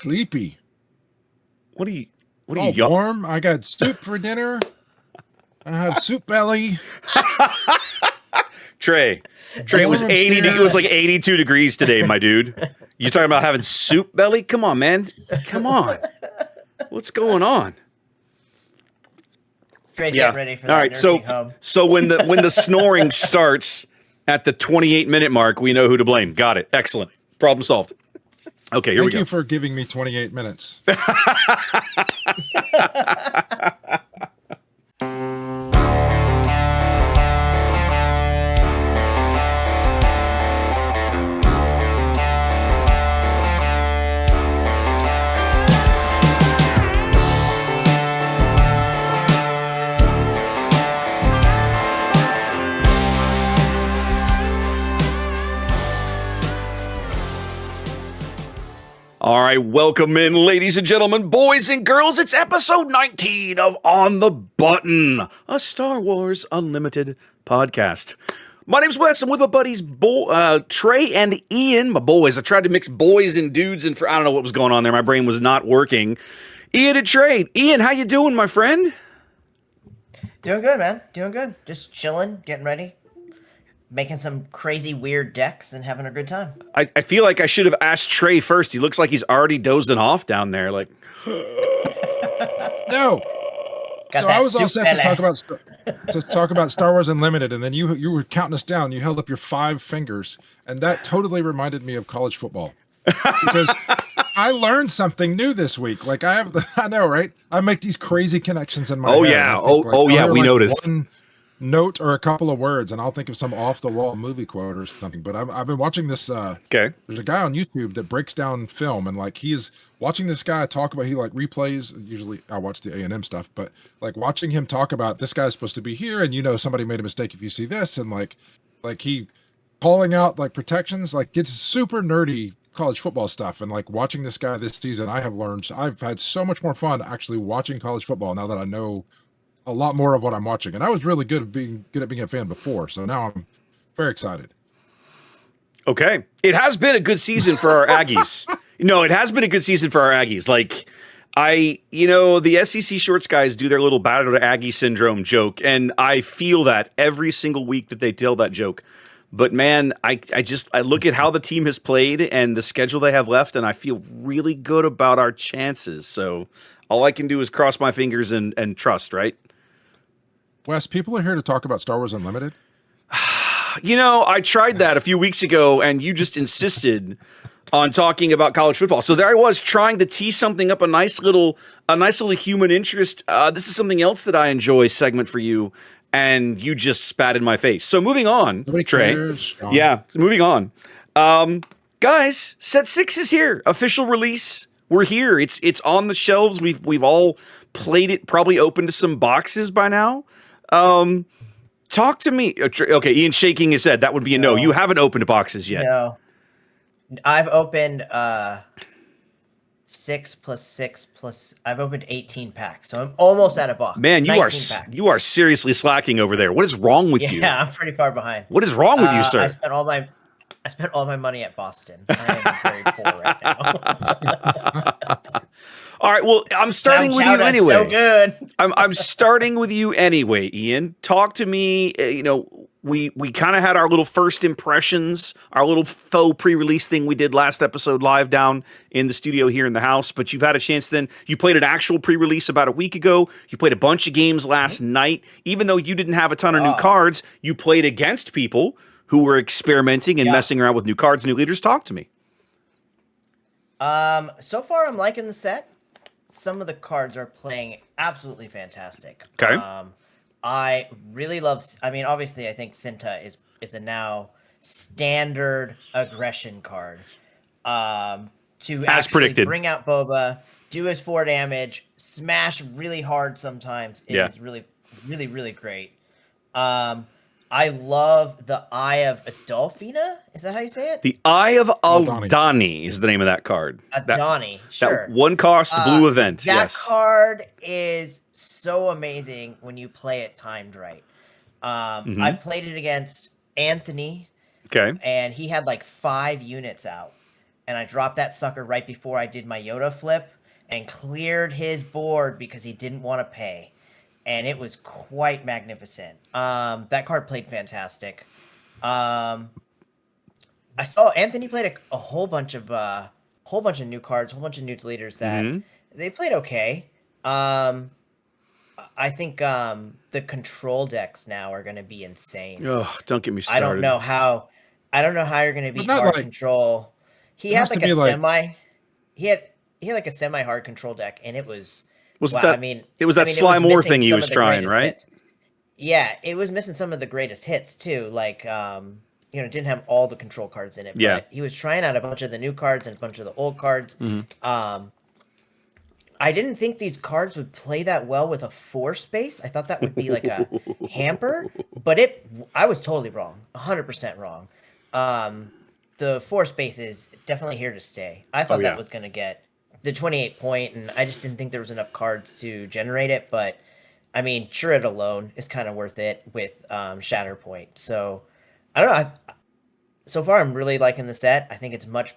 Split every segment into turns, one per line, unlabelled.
Sleepy.
What are you
All warm. I got soup for dinner. I have soup belly.
Trey, it was 80. It was like 82 degrees today, my dude. You talking about having soup belly? Come on, man. Come on. What's going on?
Trey's getting ready for that.
All right, so when the snoring starts at the 28-minute mark, we know who to blame. Got it. Excellent. Problem solved. Okay, here we go.
Thank you for giving me 28 minutes.
All right, welcome in, ladies and gentlemen, boys and girls. It's episode 19 of On the Button, a Star Wars Unlimited podcast. My name's Wes. I'm with my buddies Trey and Ian, my boys. I tried to mix boys and dudes, and I don't know what was going on there. My brain was not working. Ian and Trey. Ian, how you doing, my friend?
Doing good, man. Doing good. Just chilling, getting ready. Making some crazy weird decks and having a good time.
I feel like I should have asked Trey first. He looks like he's already dozing off down there. Like,
no. So I was all set to talk about Star Wars Unlimited, and then you were counting us down. You held up your 5 fingers, and that totally reminded me of college football because I learned something new this week. Like I know, right? I make these crazy connections in my head.
Yeah. We noticed.
One note or a couple of words, and I'll think of some off-the-wall movie quote or something. But I've been watching this.
Okay.
There's a guy on YouTube that breaks down film, and like he's watching this guy talk about. He like replays. Usually, I watch the A&M stuff, but like watching him talk about this guy's supposed to be here, and somebody made a mistake if you see this, and like he calling out like protections, like it's super nerdy college football stuff. And like watching this guy this season, I've had so much more fun actually watching college football now that I know a lot more of what I'm watching, and I was really good at being a fan before, so now I'm very excited.
Okay, it has been a good season for our Aggies. No, it has been a good season for our Aggies. Like the SEC shorts guys do their little battle to Aggie syndrome joke, and I feel that every single week that they tell that joke. But man, I look at how the team has played and the schedule they have left, and I feel really good about our chances. So all I can do is cross my fingers and trust, right?
Wes, people are here to talk about Star Wars Unlimited.
I tried that a few weeks ago, and you just insisted on talking about college football. So there I was trying to tee something up, a nice little human interest. This is something else that I enjoy segment for you, and you just spat in my face. So moving on, Trey. Yeah, moving on. Guys, Set 6 is here. Official release. We're here. It's on the shelves. We've all played it, probably opened to some boxes by now. Talk to me. Okay, Ian shaking his head. That would be a no. You haven't opened boxes yet.
No. I've opened 6 plus 6 plus. I've opened 18 packs, so I'm almost out of box.
Man, you are seriously slacking over there. What is wrong with you?
Yeah, I'm pretty far behind.
What is wrong with you, sir?
I spent all my money at Boston. I am very poor right now.
All right, well, I'm starting with you anyway.
So good.
I'm starting with you anyway, Ian. Talk to me. We kind of had our little first impressions, our little faux pre-release thing we did last episode live down in the studio here in the house. But you've had a chance then. You played an actual pre-release about a week ago. You played a bunch of games last night. Even though you didn't have a ton of new cards, you played against people who were experimenting and messing around with new cards, new leaders. Talk to me.
So far, I'm liking the set. Some of the cards are playing absolutely fantastic.
Okay.
I really love. I mean, obviously, I think Cinta is a now standard aggression card. To
as predicted,
bring out Boba, do his 4 damage, smash really hard sometimes. It is really, really, really great. I love the Eye of Adolfina. Is that how you say it?
The Eye of Aldani is the name of that card.
Aldani, sure.
That 1-cost blue event.
That card is so amazing when you play it timed right. I played it against Anthony.
Okay.
And he had like 5 units out. and I dropped that sucker right before I did my Yoda flip and cleared his board because he didn't want to pay. And it was quite magnificent. That card played fantastic. I saw Anthony played a whole bunch of new cards, a whole bunch of neutral leaders that they played okay. I think the control decks now are going to be insane.
Oh, don't get me started.
I don't know how you're going to beat
not
hard
like-
control. He
it
had
has
like
to
a
be like-
semi. He had like a semi hard control deck, and it was.
Was
wow,
that?
I mean,
it was that Sly
was
Moore
missing
thing he
some
was
of the
trying,
greatest
right?
hits. Yeah, it was missing some of the greatest hits too. Like, didn't have all the control cards in it.
Yeah.
But he was trying out a bunch of the new cards and a bunch of the old cards. I didn't think these cards would play that well with a 4-space. I thought that would be like a hamper, but I was totally wrong. 100% wrong. The 4-space is definitely here to stay. I thought that was going to get the 28 point, and I just didn't think there was enough cards to generate it. But I mean, sure, it alone is kind of worth it with Shatterpoint. So I don't know. So far, I'm really liking the set. I think it's much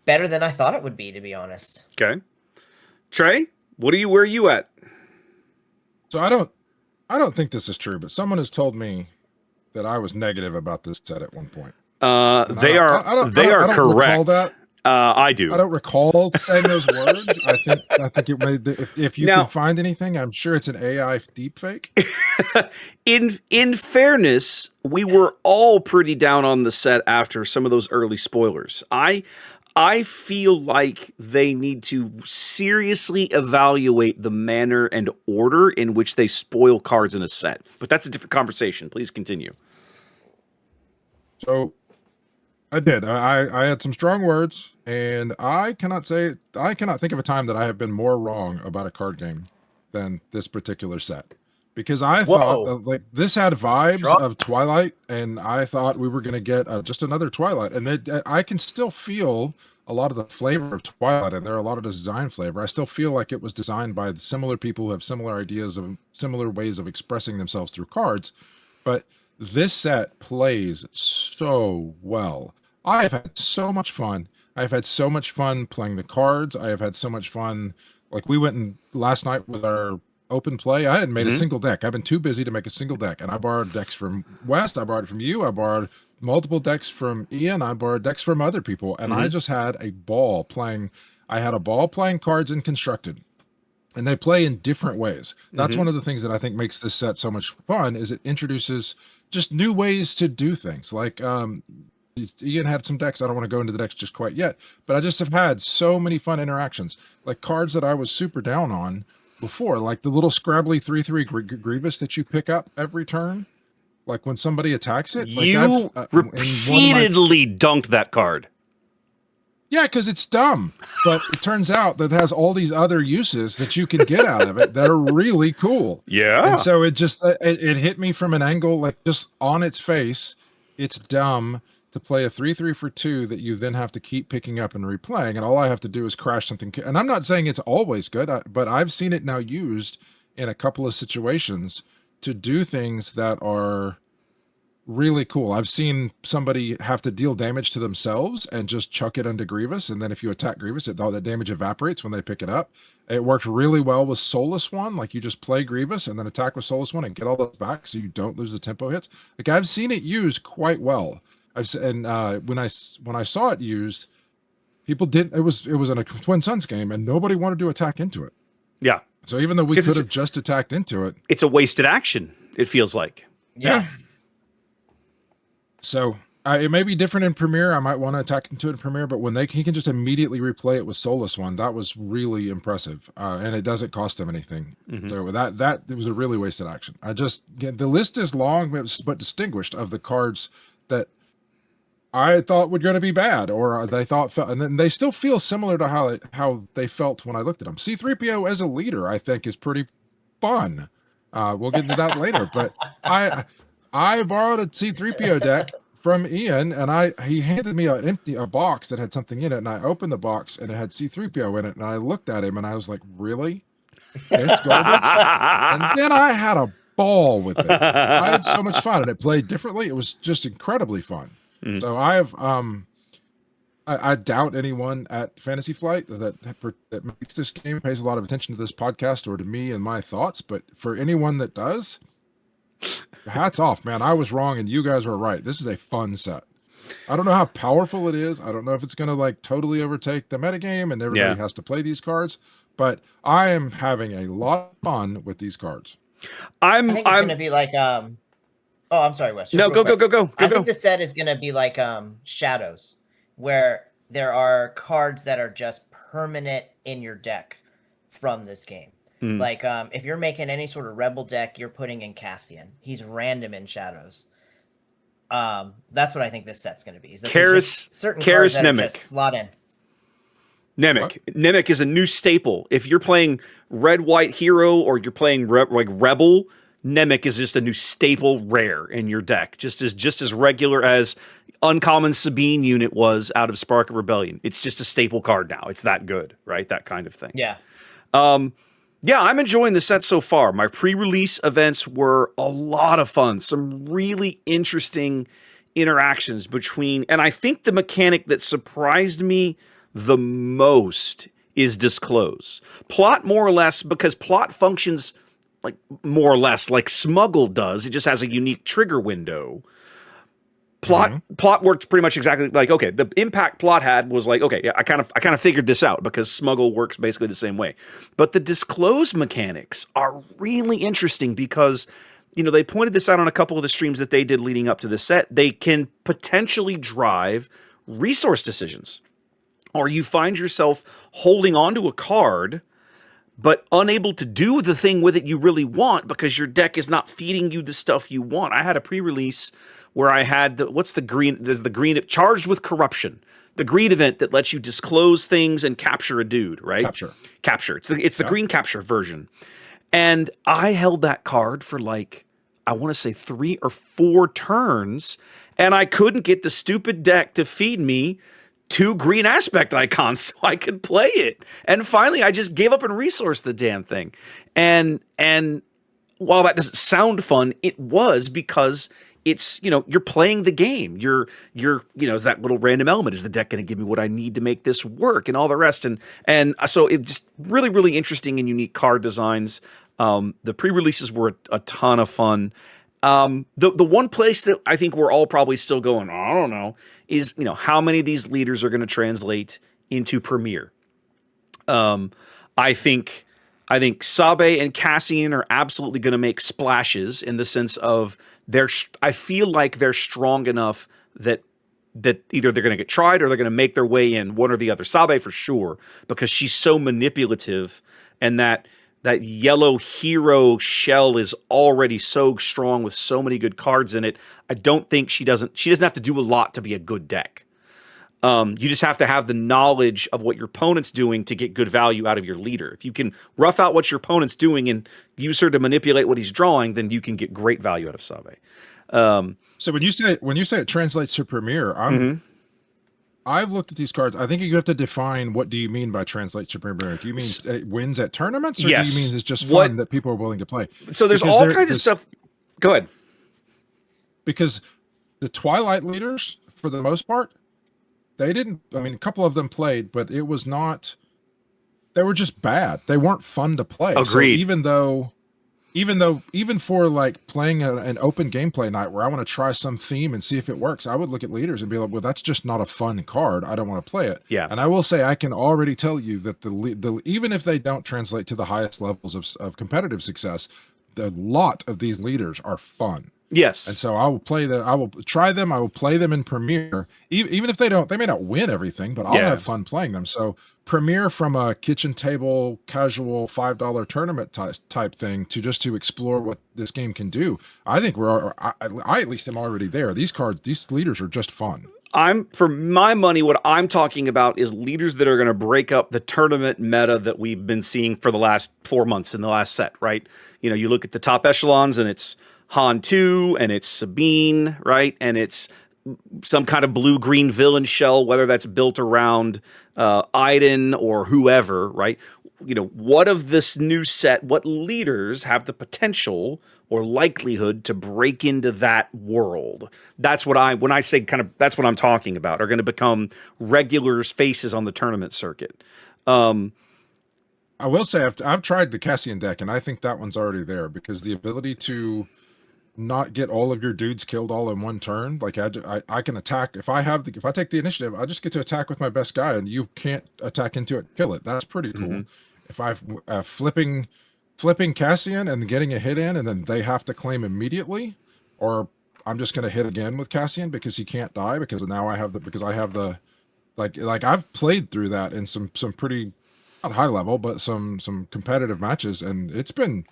better than I thought it would be, to be honest.
Okay. Trey, where are you at?
So I don't think this is true, but someone has told me that I was negative about this set at one point.
They are correct. I do.
I don't recall saying those words. I think it made. If you can find anything, I'm sure it's an AI deepfake.
In fairness, we were all pretty down on the set after some of those early spoilers. I feel like they need to seriously evaluate the manner and order in which they spoil cards in a set. But that's a different conversation. Please continue.
So I did. I had some strong words, and I cannot think of a time that I have been more wrong about a card game than this particular set. Because I thought like this had vibes of Twilight, and I thought we were going to get just another Twilight. And I can still feel a lot of the flavor of Twilight, and there are a lot of design flavor. I still feel like it was designed by similar people who have similar ideas of similar ways of expressing themselves through cards. But this set plays so well. I have had so much fun. I've had so much fun playing the cards. I have had so much fun. Like we went in last night with our open play. I hadn't made a single deck. I've been too busy to make a single deck, and I borrowed decks from West. I borrowed it from you. I borrowed multiple decks from Ian. I borrowed decks from other people, and I just had a ball playing. I had a ball playing cards in Constructed, and they play in different ways. That's one of the things that I think makes this set so much fun. Is it introduces just new ways to do things. Like Ian had some decks. I don't want to go into the decks just quite yet, but I just have had so many fun interactions. Like cards that I was super down on before, like the little scrabbly 3/3 Grievous that you pick up every turn. Like when somebody attacks it, like
you repeatedly dunked that card.
Yeah, because it's dumb. But it turns out that it has all these other uses that you can get out of it that are really cool.
Yeah.
And so it just it hit me from an angle, like just on its face. It's dumb to play a 3/3 for 2 that you then have to keep picking up and replaying, and all I have to do is crash something. And I'm not saying it's always good, but I've seen it now used in a couple of situations to do things that are really cool. I've seen somebody have to deal damage to themselves and just chuck it into Grievous, and then if you attack Grievous, all that damage evaporates when they pick it up. It works really well with Soulless One. Like you just play Grievous and then attack with Soulless One and get all those back so you don't lose the tempo hits. Like I've seen it used quite well. When I saw it used, people didn't. It was in a Twin Suns game, and nobody wanted to attack into it.
Yeah.
So even though we could have just attacked into it,
it's a wasted action. It feels like.
Yeah.
So it may be different in Premiere. I might want to attack into it in Premiere, but when he can just immediately replay it with Soulless One, that was really impressive, and it doesn't cost them anything. So that it was a really wasted action. The list is long but distinguished of the cards that I thought were going to be bad, or they thought and then they still feel similar to how they felt when I looked at them. C-3PO as a leader, I think, is pretty fun. We'll get into that later, but I borrowed a C-3PO deck from Ian, and he handed me a box that had something in it, and I opened the box and it had C-3PO in it, and I looked at him and I was like, really? It's garbage? And then I had a ball with it. I had so much fun, and it played differently. It was just incredibly fun. So I doubt anyone at Fantasy Flight that makes this game pays a lot of attention to this podcast or to me and my thoughts. But for anyone that does, hats off, man. I was wrong and you guys were right. This is a fun set. I don't know how powerful it is. I don't know if it's going to like totally overtake the metagame and everybody has to play these cards. But I am having a lot of fun with these cards.
I think it's going to be like Oh, I'm sorry, Wes.
No, go.
I think the set is going to be like Shadows, where there are cards that are just permanent in your deck from this game. Like if you're making any sort of Rebel deck, you're putting in Cassian. He's random in Shadows. That's what I think this set's going to be. Certain cards that just slot in.
Nimic is a new staple. If you're playing red-white hero or you're playing like Rebel, Nimic is just a new staple rare in your deck, just as regular as Uncommon Sabine unit was out of Spark of Rebellion. It's just a staple card now. It's that good, right? That kind of thing.
Yeah.
Yeah, I'm enjoying the set so far. My pre-release events were a lot of fun. Some really interesting interactions between, and I think the mechanic that surprised me the most is Disclose. Plot more or less, because Plot functions like more or less like Smuggle does. It just has a unique trigger window. Plot works pretty much exactly like, okay, the impact Plot had was like, okay, yeah, I kind of figured this out because Smuggle works basically the same way. But the Disclose mechanics are really interesting because, they pointed this out on a couple of the streams that they did leading up to the set. They can potentially drive resource decisions, or you find yourself holding onto a card but unable to do the thing with it you really want because your deck is not feeding you the stuff you want. I had a pre-release where I had there's the green charged with corruption, the greed event that lets you disclose things and capture a dude, right? Capture. It's the green capture version. And I held that card for like, I want to say 3 or 4 turns, and I couldn't get the stupid deck to feed me 2 green aspect icons so I could play it. And finally, I just gave up and resourced the damn thing. And while that doesn't sound fun, it was because it's, you're playing the game. You're is that little random element. Is the deck going to give me what I need to make this work and all the rest? And so it just really, really interesting and unique card designs. The pre-releases were a ton of fun. The one place that I think we're all probably still going, I don't know, is, how many of these leaders are going to translate into Premier. I think Sabe and Cassian are absolutely going to make splashes in the sense of I feel like they're strong enough that either they're going to get tried or they're going to make their way in, one or the other. Sabe for sure, because she's so manipulative, and that yellow hero shell is already so strong with so many good cards in it. I don't think she doesn't have to do a lot to be a good deck. You just have to have the knowledge of what your opponent's doing to get good value out of your leader. If you can rough out what your opponent's doing and use her to manipulate what he's drawing, then you can get great value out of Sabe.
So when you say it translates to Premier, I've looked at these cards. I think you have to define what do you mean by translate to Premier. Do you mean it wins at tournaments, or do you mean it's just fun that people are willing to play?
So there's all kinds of stuff. Go ahead.
Because the Twilight leaders, for the most part, they didn't. I mean, a couple of them played, but it was not. They were just bad. They weren't fun to play.
Agreed.
So even for like playing an open gameplay night where I want to try some theme and see if it works, I would look at leaders and be like, well, that's just not a fun card. I don't want to play it.
Yeah.
And I will say, I can already tell you that the even if they don't translate to the highest levels of competitive success, the lot of these leaders are fun.
Yes.
And so I will play them. I will try them. I will play them in Premier, even if they may not win everything, but I'll have fun playing them. So Premier, from a kitchen table casual $5 tournament type thing to explore what this game can do. I think I at least am already there. These leaders are just fun.
For my money, what I'm talking about is leaders that are going to break up the tournament meta that we've been seeing for the last 4 months in the last set, right? You look at the top echelons and it's Han 2 and it's Sabine, right? And it's some kind of blue-green villain shell, whether that's built around Iden or whoever, right? what of this new set, what leaders have the potential or likelihood to break into that world? That's what when I say that's what I'm talking about, are going to become regulars faces on the tournament circuit.
I will say I've tried the Cassian deck, and I think that one's already there because the ability to not get all of your dudes killed all in one turn. Like I can attack if I take the initiative, I just get to attack with my best guy, and you can't attack into it, kill it. That's pretty cool.
Mm-hmm.
If I've flipping Cassian and getting a hit in, and then they have to claim immediately, or I'm just going to hit again with Cassian because he can't die because now I have the like I've played through that in some pretty not high level, but some competitive matches, and it's been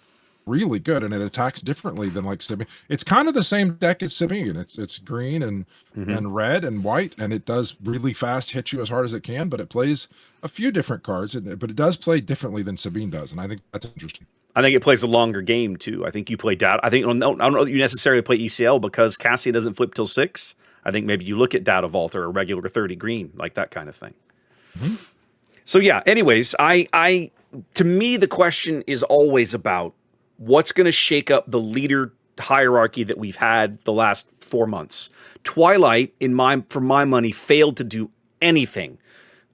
really good, and it attacks differently than like Sabine. It's kind of the same deck as Sabine. It's green and red and white, and it does really fast hit you as hard as it can, but it plays a few different cards, but it does play differently than Sabine does, and I think that's interesting.
I think it plays a longer game too. I think you play Data. I don't know that you necessarily play ECL because Cassian doesn't flip till 6. I think maybe you look at Data Vault or a regular 30 green, like that kind of thing. Mm-hmm. So yeah, anyways, to me, the question is always about what's going to shake up the leader hierarchy that we've had the last 4 months. Twilight, for my money, failed to do anything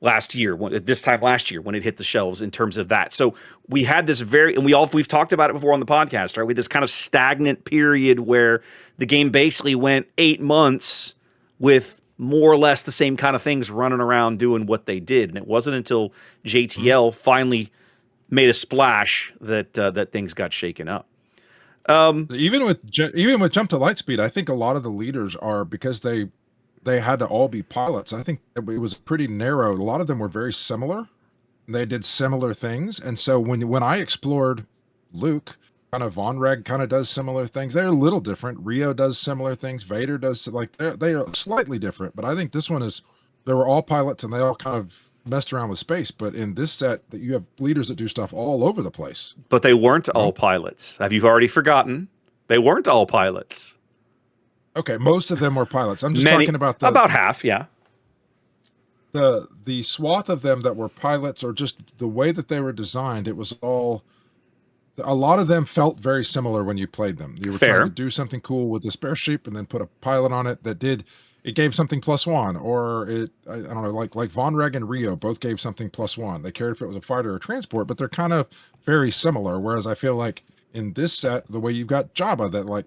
this time last year when it hit the shelves in terms of that. So we had this we've talked about it before on the podcast, right? With this kind of stagnant period where the game basically went 8 months with more or less the same kind of things running around doing what they did. And it wasn't until JTL finally made a splash that things got shaken up.
Even with Jump to Lightspeed, I think a lot of the leaders are because they had to all be pilots. I think it was pretty narrow. A lot of them were very similar. They did similar things. And so when I explored Luke, kind of Von Reg kind of does similar things. They're a little different. Rio does similar things. Vader does, like they are slightly different. But I think this one they were all pilots and they all kind of messed around with space. But in this set, that you have leaders that do stuff all over the place.
But they weren't all pilots. Have you already forgotten? They weren't all pilots.
Okay, most of them were pilots. I'm just talking about
about half, yeah.
The swath of them that were pilots, or just the way that they were designed, it was all. A lot of them felt very similar when you played them. You were trying to do something cool with the spare sheep and then put a pilot on it it gave something +1, or I don't know, like Von Reg and Rio both gave something +1. They cared if it was a fighter or transport, but they're kind of very similar. Whereas I feel like in this set, the way you've got Jabba that like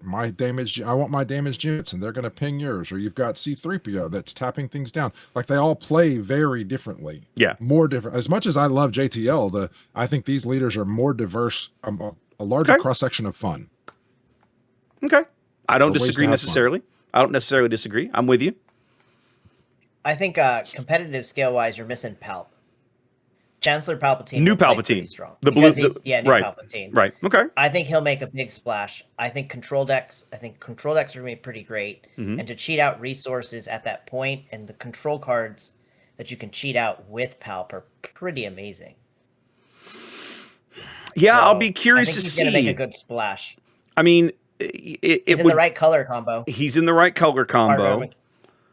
I want my damaged units and they're going to ping yours, or you've got C-3PO that's tapping things down. Like they all play very differently.
Yeah.
More different. As much as I love JTL, I think these leaders are more diverse, a larger cross-section of fun.
Okay. I don't disagree necessarily. Fun. I don't necessarily disagree. I'm with you.
I think competitive scale-wise, you're missing Palp. Chancellor Palpatine.
New Palpatine.
Strong.
New
Palpatine.
Right. Okay.
I think he'll make a big splash. I think control decks are going to be pretty great. Mm-hmm. And to cheat out resources at that point, and the control cards that you can cheat out with Palp are pretty amazing.
Yeah, so I'll be curious to see.
He's going to make a good splash.
I mean,
he's in the right color combo.
He's in the right color combo.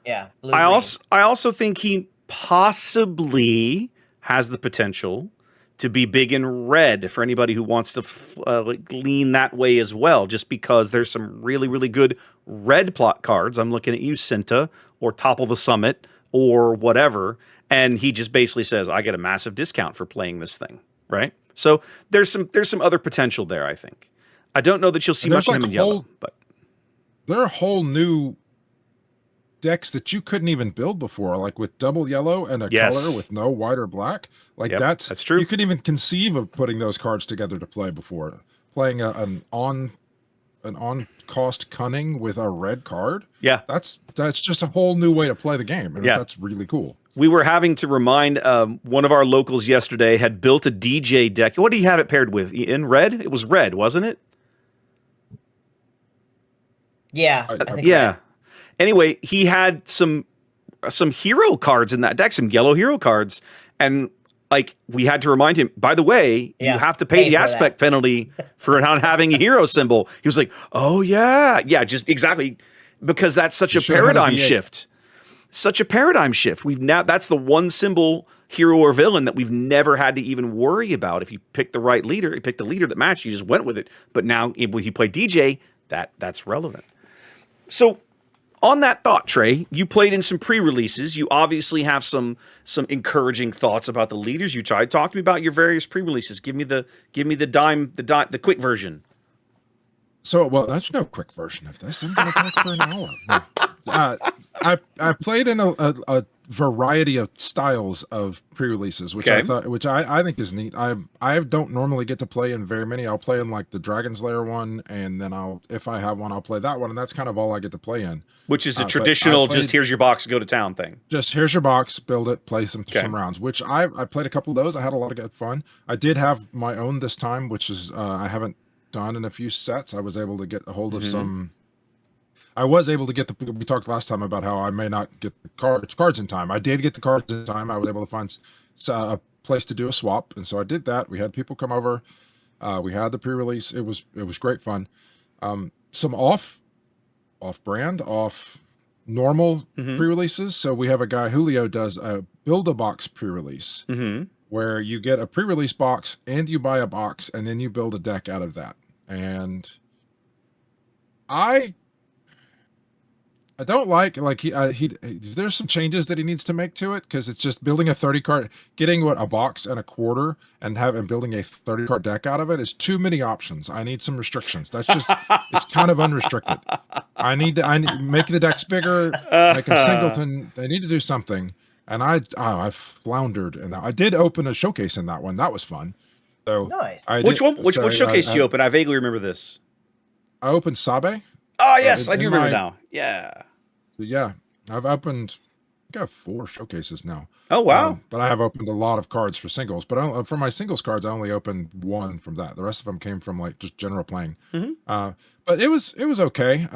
Yeah.
I also think he possibly has the potential to be big in red for anybody who wants to lean that way as well, just because there's some really, really good red plot cards. I'm looking at you, Cinta, or Topple the Summit, or whatever, and he just basically says, I get a massive discount for playing this thing, right? So there's some other potential there, I think. I don't know that you'll see much of him in yellow, but
there are whole new decks that you couldn't even build before, like with double yellow and a color with no white or black. Like that's true. You couldn't even conceive of putting those cards together to play before. Playing an on cost cunning with a red card.
Yeah.
That's just a whole new way to play the game. And that's really cool.
We were having to remind one of our locals yesterday had built a DJ deck. What do you have it paired with? In red? It was red, wasn't it?
Yeah. I think
yeah. Red. Anyway, he had some hero cards in that deck, some yellow hero cards, and like we had to remind him, by the way, you have to pay the aspect penalty for not having a hero symbol. He was like, "Oh yeah, just exactly," because that's such a paradigm shift. Such a paradigm shift. That's the one symbol hero or villain that we've never had to even worry about. If you pick the right leader, you picked the leader that matched, you just went with it. But now if you play DJ, that's relevant. So on that thought, Trey, you played in some pre-releases. You obviously have some encouraging thoughts about the leaders you tried. Talk to me about your various pre-releases. Give me the quick version.
So, well, there's no quick version of this. I'm going to talk for an hour. I played in a variety of styles of pre-releases, which I think is neat. I don't normally get to play in very many. I'll play in like the Dragon's Lair one, and then if I have one, I'll play that one, and that's kind of all I get to play in.
Which is a traditional, just here's your box, go to town thing.
Just here's your box, build it, play some rounds. Which I played a couple of those. I had a lot of good fun. I did have my own this time, which is I haven't done in a few sets. I was able to get a hold of some. I was able to get we talked last time about how I may not get the cards in time. I did get the cards in time. I was able to find a place to do a swap, and so I did that. We had people come over. We had the pre-release. It was great fun. Some off-brand, normal pre-releases. So we have a guy, Julio, does a build-a-box pre-release where you get a pre-release box and you buy a box and then you build a deck out of that. And I don't like he there's some changes that he needs to make to it, because it's just building a 30 card, getting a box and a quarter and building a 30 card deck out of it is too many options. I need some restrictions. That's just it's kind of unrestricted. I need make the decks bigger, make a singleton. They need to do something. And I floundered in that. I did open a showcase in that one. That was fun. So
nice.
Which showcase did you open? I vaguely remember this.
I opened Sabe.
Oh yes, I do remember now. Yeah.
So yeah, I've opened. I got 4 showcases now.
Oh wow!
But I have opened a lot of cards for singles. But for my singles cards, I only opened 1 from that. The rest of them came from like just general playing. But it was okay.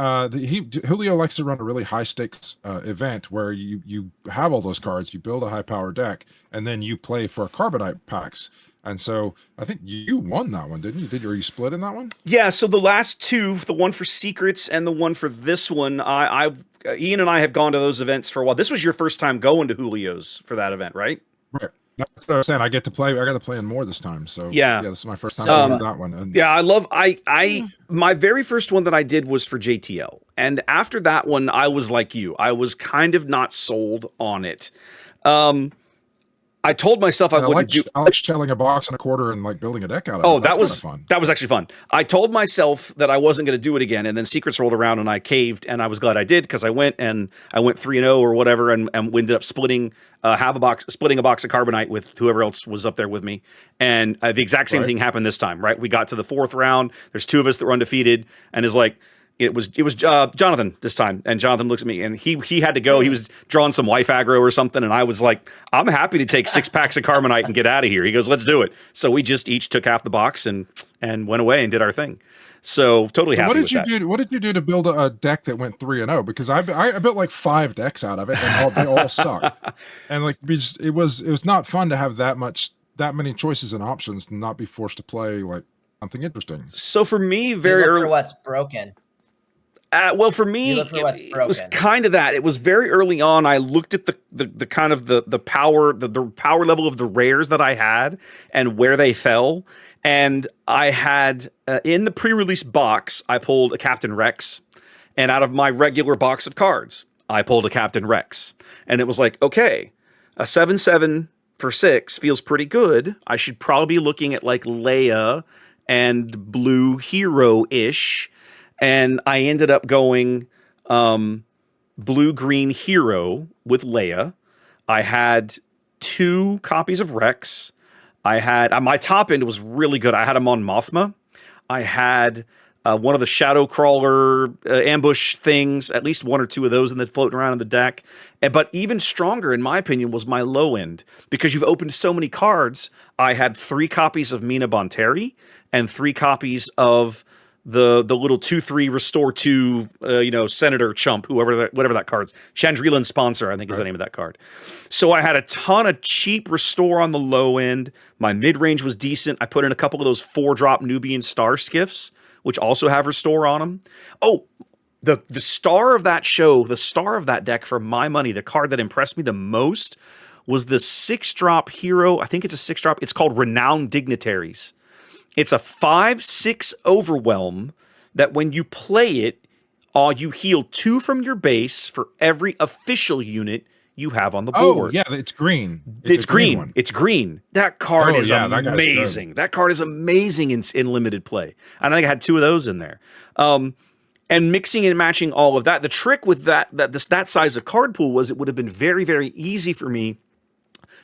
Julio likes to run a really high stakes event where you have all those cards, you build a high power deck, and then you play for carbonite packs. And so I think you won that one, didn't you? Were you split in that one?
Yeah. So the last 2, the one for secrets and the one for this one, Ian and I have gone to those events for a while. This was your first time going to Julio's for that event, right?
Right. That's what I was saying. I got to play in more this time. So
yeah,
this is my first time going to that one. And
yeah, my very first one that I did was for JTL. And after that one, I was like you. I was kind of not sold on it. I told myself I wouldn't do.
I like shelling a box and a quarter and like building a deck out of it.
Oh, that was fun. That was actually fun. I told myself that I wasn't going to do it again, and then Secrets rolled around and I caved, and I was glad I did, because I went 3-0 or whatever, and we ended up splitting a box of carbonite with whoever else was up there with me, and the exact same thing happened this time. Right, we got to the 4th round. There's 2 of us that were undefeated, and is like. It was Jonathan this time, and Jonathan looks at me, and he had to go. He was drawing some wife aggro or something, and I was like, I'm happy to take 6 packs of carbonite and get out of here. He goes, let's do it. So we just each took half the box and went away and did our thing. So totally happy with that.
What did you do to build a deck that went 3-0? Because I built like 5 decks out of it, and they all sucked. And like it was not fun to have that many choices and options and not be forced to play like something interesting.
So for me, very early,
what's broken.
Well, for me, it was kind of that. It was very early on. I looked at the kind of the power level of the rares that I had and where they fell. And I had in the pre-release box, I pulled a Captain Rex, and out of my regular box of cards, I pulled a Captain Rex. And it was like, okay, a 7/7 for 6 feels pretty good. I should probably be looking at like Leia and Blue Hero-ish. And I ended up going blue-green hero with Leia. I had 2 copies of Rex. I had my top end was really good. I had him on Mothma. I had one of the shadow crawler ambush things, at least 1 or 2 of those, and then floating around in the deck. But even stronger, in my opinion, was my low end, because you've opened so many cards. I had 3 copies of Mina Bonteri and 3 copies of the little 2/3 restore 2 senator chump, whatever that card's, Chandrilan sponsor, I think is the name of that card. So I had a ton of cheap restore on the low end. My mid range was decent. I put in a couple of those 4-drop Nubian star skiffs, which also have restore on them. Oh, the star of that show, the star of that deck, for my money, the card that impressed me the most was the 6-drop hero. I think it's a 6-drop. It's called Renowned Dignitaries. It's a 5/6 overwhelm that when you play it, you heal 2 from your base for every official unit you have on the board.
Oh, yeah, it's green.
It's
a green
green.
one.
It's green. That card is
yeah, that guy's good.
amazing. That card is amazing in limited play. And I think I had 2 of those in there. And mixing and matching all of that. The trick with that size of card pool was it would have been very, very easy for me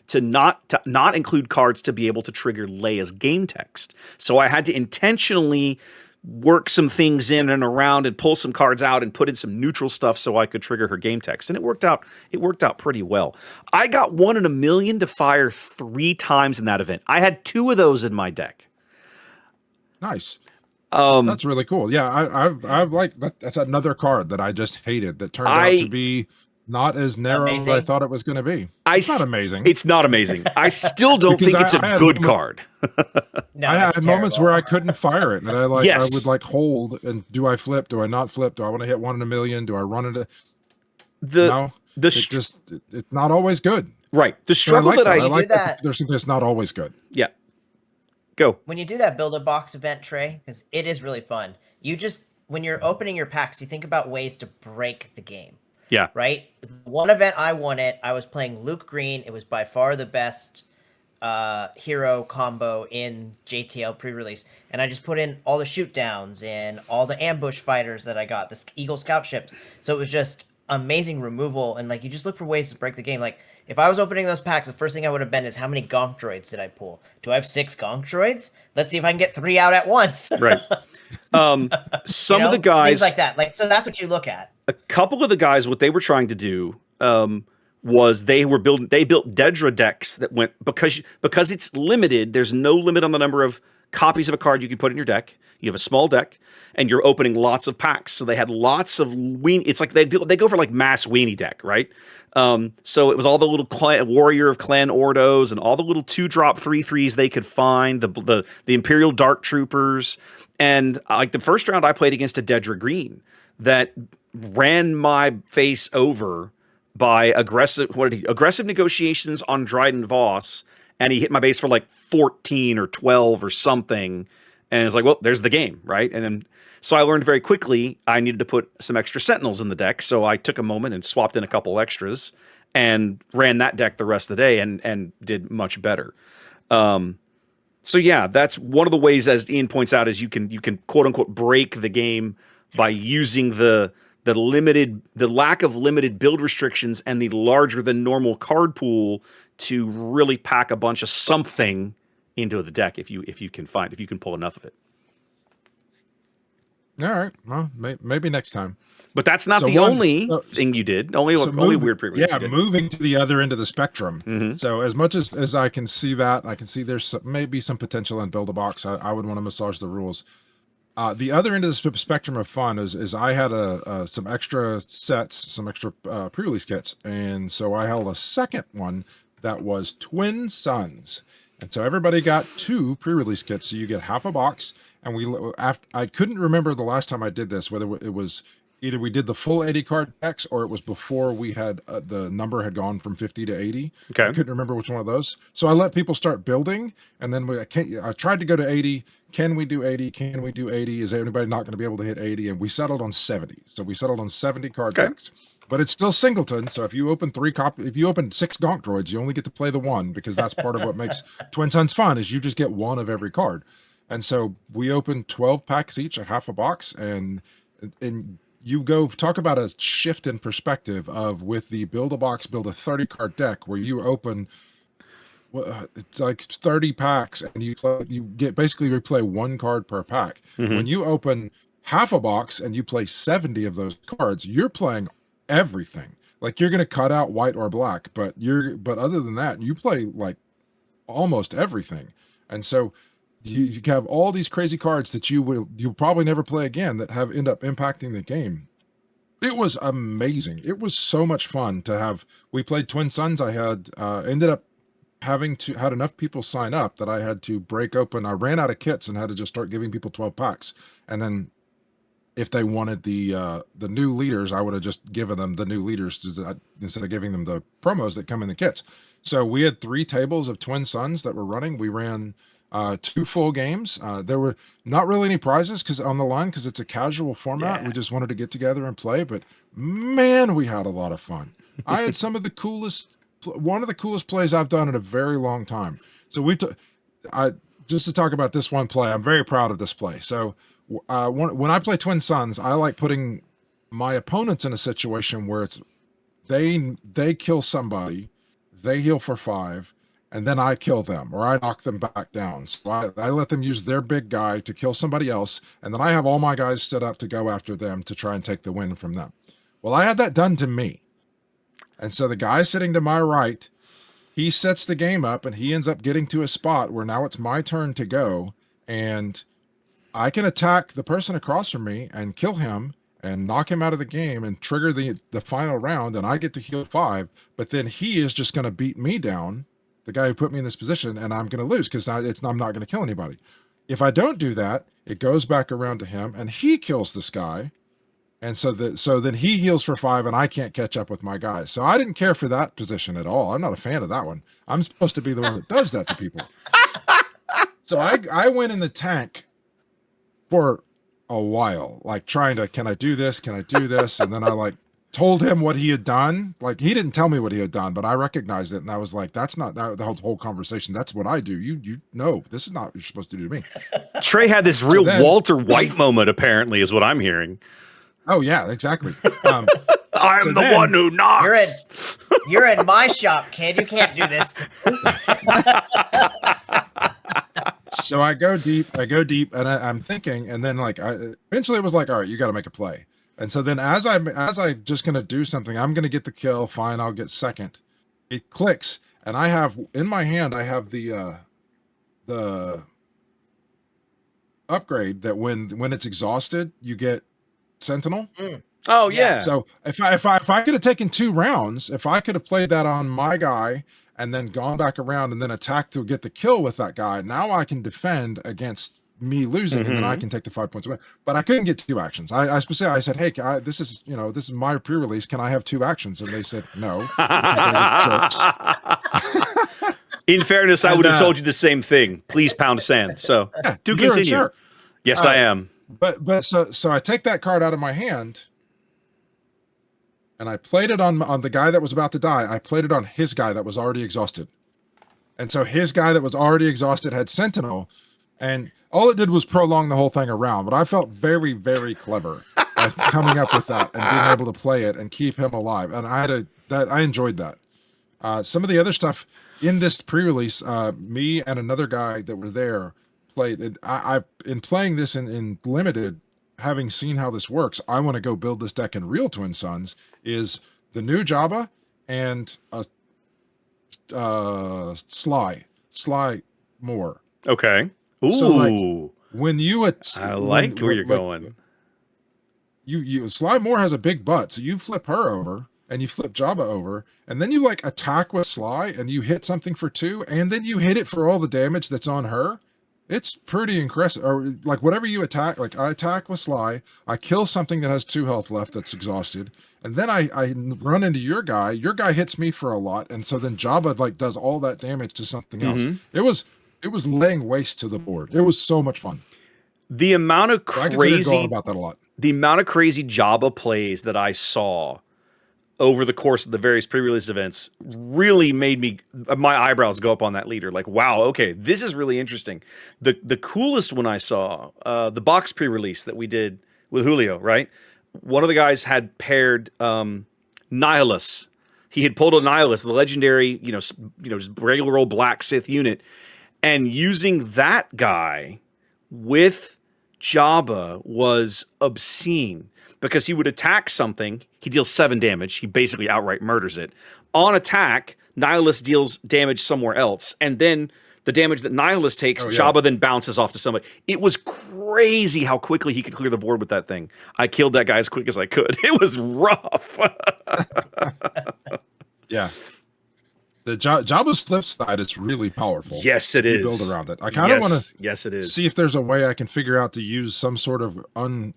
to not include cards to be able to trigger Leia's game text. So I had to intentionally work some things in and around and pull some cards out and put in some neutral stuff so I could trigger her game text. And it worked out pretty well. I got 1 in a million to fire 3 times in that event. I had 2 of those in my deck.
Nice. That's really cool. Yeah, I've like that. That's another card that I just hated that turned out to be not as narrow as I thought it was going to be. It's not amazing.
It's not amazing. I still don't think it's a good card.
No,
I had moments
terrible.
where I couldn't fire it, and I
Yes.
would like hold and do I flip? Do I not flip? Do I want to hit 1 in a million? Do I run it? It's not always good.
Right. The struggle
I
I
like
that.
There's something that's not always good.
Yeah. Go.
When you do that build a box event, Trey, because it is really fun. When you're opening your packs, you think about ways to break the game.
Yeah.
Right? One event I won it, I was playing Luke Green. It was by far the best hero combo in JTL pre-release. And I just put in all the shoot downs and all the ambush fighters that I got, the Eagle Scout ship. So it was just amazing removal. And like, you just look for ways to break the game. Like if I was opening those packs, the first thing I would have been is how many gonk droids did I pull? Do I have 6 gonk droids? Let's see if I can get 3 out at once.
Right. Some of the guys
things like that. Like, so that's what you look at.
A couple of the guys, what they were trying to do was they built Dedra decks that went because it's limited. There's no limit on the number of copies of a card you can put in your deck. You have a small deck, and you're opening lots of packs. So they had lots of It's like they go for like mass weenie deck, right? So it was all the little Warrior of Clan Ordos and all the little 2-drop 3/3s they could find. The Imperial Dark Troopers, and like the first round I played against a Dedra Green that ran my face over by aggressive negotiations on Dryden Voss, and he hit my base for like 14 or 12 or something, and it's like, well, there's the game, right? And then so I learned very quickly I needed to put some extra Sentinels in the deck, so I took a moment and swapped in a couple extras and ran that deck the rest of the day and did much better. So yeah, that's one of the ways, as Ian points out, is you can quote unquote break the game by using the lack of limited build restrictions and the larger than normal card pool to really pack a bunch of something into the deck if you can pull enough of it.
All right. Well, maybe next time.
But that's not the only thing you did. Only weird pre-release.
Yeah, moving to the other end of the spectrum. Mm-hmm. So as much as I can see that, I can see there's maybe some potential in Build a Box. I would want to massage the rules. The other end of the spectrum of fun is I had some extra sets, some extra pre-release kits, and so I held a second one that was Twin Suns, and so everybody got 2 pre-release kits, so you get half a box. And I couldn't remember the last time I did this, whether it was either we did the full 80 card decks or it was before we had the number had gone from 50 to 80.
Okay.
I couldn't remember which one of those. So I let people start building, and then I tried to go to 80. Can we do 80? Can we do 80? Is anybody not going to be able to hit 80? And we settled on 70. So we settled on 70 card decks. But it's still singleton. So if you open 6 Gonk Droids, you only get to play the 1, because that's part of what makes Twin Suns fun, is you just get 1 of every card. And so we opened 12 packs each, a half a box, and you go talk about a shift in perspective of with the build a 30 card deck where you open it's like 30 packs and you get basically replay 1 card per pack. Mm-hmm. When you open half a box and you play 70 of those cards, you're playing everything. Like you're going to cut out white or black, but other than that, you play like almost everything. And so you have all these crazy cards that you'll probably never play again that end up impacting the game. It was amazing. It was so much fun to have. We played Twin Suns. I had ended up had enough people sign up that I had to break open. I ran out of kits and had to just start giving people 12 packs. And then if they wanted the new leaders, I would have just given them the new leaders instead of giving them the promos that come in the kits. So we had 3 tables of twin sons that were running. We ran 2 full games. There were not really any prizes because on the line because it's a casual format.
Yeah.
We just wanted to get together and play. But man, we had a lot of fun. I had some of the coolest, one of the coolest plays I've done in a very long time. So just to talk about this one play, I'm very proud of this play. So when I play twin sons, I like putting my opponents in a situation where it's they kill somebody, they heal for 5, and then I kill them or I knock them back down. So I let them use their big guy to kill somebody else, and then I have all my guys set up to go after them to try and take the win from them. Well, I had that done to me. And so the guy sitting to my right, he sets the game up and he ends up getting to a spot where now it's my turn to go, and I can attack the person across from me and kill him and knock him out of the game and trigger the final round, and I get to heal 5, but then he is just going to beat me down, the guy who put me in this position, and I'm going to lose because I'm not going to kill anybody. If I don't do that, it goes back around to him and he kills this guy. And so then he heals for 5 and I can't catch up with my guys. So I didn't care for that position at all. I'm not a fan of that one. I'm supposed to be the one that does that to people. So I went in the tank for a while, like trying to, can I do this? Can I do this? And then I like told him what he had done. Like he didn't tell me what he had done, but I recognized it. And I was like, that's not the whole conversation. That's what I do. You know, this is not what you're supposed to do to me.
Trey had this real Walter White moment, apparently, is what I'm hearing.
Oh yeah, exactly.
I'm the one who knocks.
You're in my shop, kid. You can't do this.
So I go deep, and I'm thinking, and then like eventually it was like, all right, you got to make a play. And so then as I just gonna do something, I'm gonna get the kill. Fine, I'll get second. It clicks, and I have in my hand, I have the upgrade that when it's exhausted, you get Sentinel.
Oh yeah.
So if I could have taken 2 rounds, if I could have played that on my guy and then gone back around and then attacked to get the kill with that guy, now I can defend against me losing, and then I can take the 5 points away. But I couldn't get 2 actions. I said, hey, this is my pre-release. Can I have 2 actions? And they said no.
In fairness, I would have told you the same thing. Please pound sand. So do continue. Yes, I am.
But so I take that card out of my hand, and I played it on the guy that was about to die. I played it on his guy that was already exhausted, and so his guy that was already exhausted had Sentinel, and all it did was prolong the whole thing around. But I felt very, very clever at coming up with that and being able to play it and keep him alive. And I enjoyed that. Some of the other stuff in this pre-release, me and another guy that were there played it. I in playing this in limited, having seen how this works, I want to go build this deck in real Twin Sons. Is the new Jabba and Sly more.
Okay. Ooh.
So like when you
I like where you're going.
You Sly Moore has a big butt, so you flip her over and you flip Jabba over, and then you like attack with Sly and you hit something for 2, and then you hit it for all the damage that's on her. It's pretty impressive. Or like whatever you attack, like I attack with Sly, I kill something that has 2 health left that's exhausted, and then I run into your guy. Your guy hits me for a lot, and so then Jabba like does all that damage to something else. It was laying waste to the board. It was so much fun.
The amount of crazy
about that a lot.
The amount of crazy Jabba plays that I saw over the course of the various pre-release events really made my eyebrows go up on that leader. Like, wow, okay, this is really interesting. The coolest one I saw, the box pre-release that we did with Julio, right? One of the guys had paired Nihilus. He had pulled a Nihilus, the legendary, just regular old black Sith unit, and using that guy with Jabba was obscene. Because he would attack something, he deals 7 damage. He basically outright murders it. On attack, Nihilus deals damage somewhere else, and then the damage that Nihilus takes, Jabba then bounces off to somebody. It was crazy how quickly he could clear the board with that thing. I killed that guy as quick as I could. It was rough.
Yeah. The Jabba's flip side is really powerful.
Yes, it is.
Build around it. I kind of want to
it is.
See if there's a way I can figure out to use some sort of unwhite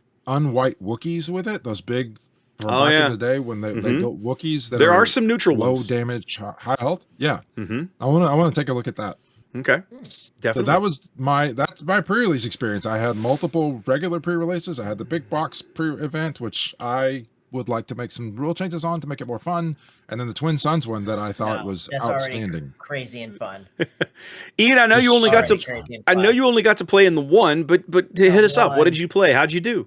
Wookiees with it. Those big from
Oh,
back
yeah.
in the day when they built Wookiees that
There are some neutral
low
ones.
damage, high health. Yeah,
Mm-hmm.
I want to take a look at that.
Okay.
Hmm.
Definitely.
So that's my pre-release experience. I had multiple regular pre-releases. I had the big box pre-event, which I would like to make some rule changes on to make it more fun, and then the Twin Suns one that I thought
No,
was
that's already
outstanding.
crazy and fun.
Ian, I know you only got
Already
to.
crazy and
I know
fun.
you only got to play in the one, but to
The
hit us up, what
one.
did you play? How'd you do?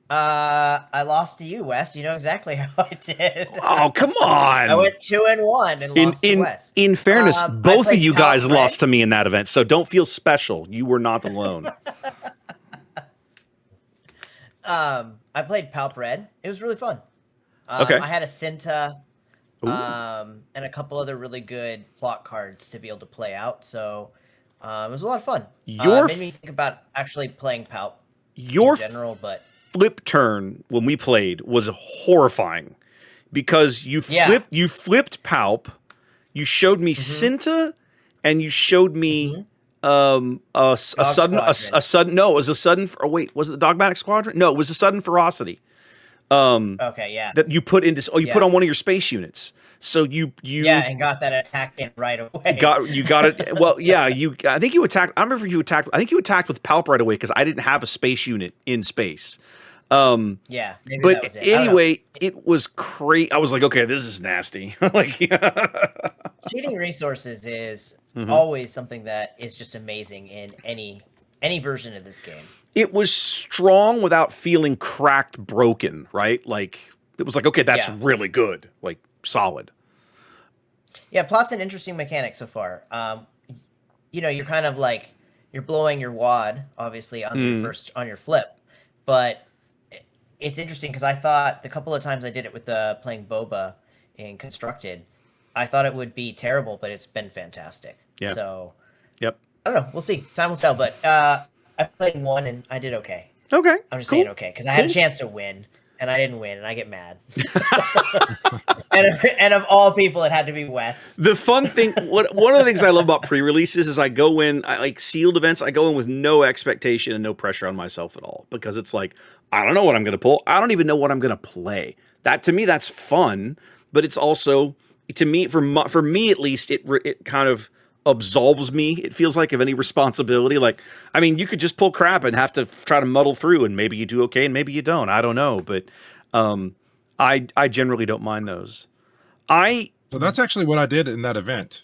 I lost to you, Wes. You know exactly how I did.
Oh, come on!
I went 2-1 and lost to Wes.
In fairness,
I
both of
played
you guys
Palfred.
lost to me in that event, so don't feel special. You were not alone.
I played Palp Red. It was really fun.
Okay.
I had a Cinta,
Ooh.
and a couple other really good plot cards to be able to play out. So it was a lot of fun.
Your
It made me think about actually playing Palp
Your
in general, but
flip turn when we played was horrifying because you flipped Palp, you showed me Cinta, and you showed me a sudden no, it was a sudden was it the Dogmatic Squadron? No, it was a sudden ferocity.
okay, yeah.
That you put into put on one of your space units. So you
and got that attack in right away.
got it. Well, yeah, I think you attacked. I remember you attacked. I think you attacked with Palp right away because I didn't have a space unit in space.
Yeah, maybe that
But
was it. I don't know.
anyway, it was crazy. I was like, okay, this is nasty. Like,
Cheating resources is always something that is just amazing in any version of this game.
it was strong without feeling cracked, broken. Right? Like it was like, okay, that's really good. Like solid.
Yeah, plot's an interesting mechanic so far. You're kind of like you're blowing your wad, obviously, on your flip, but it's interesting because I thought the couple of times I did it with playing Boba in Constructed, I thought it would be terrible, but it's been fantastic.
Yeah.
So,
Yep.
I don't know. We'll see. Time will tell. But I played one and I did okay.
Okay.
I'm just saying okay because I had a chance to win and I didn't win and I get mad. and of all people, it had to be Wes.
The fun thing, one of the things I love about pre-releases is I go in, like sealed events, I go in with no expectation and no pressure on myself at all because it's like, I don't know what I'm going to pull. I don't even know what I'm going to play. That to me, that's fun, but it's also, to me, for me at least, it kind of absolves me. It feels like of any responsibility. Like, I mean, you could just pull crap and have to try to muddle through, and maybe you do okay, and maybe you don't. I don't know, but I generally don't mind those.
So that's actually what I did in that event.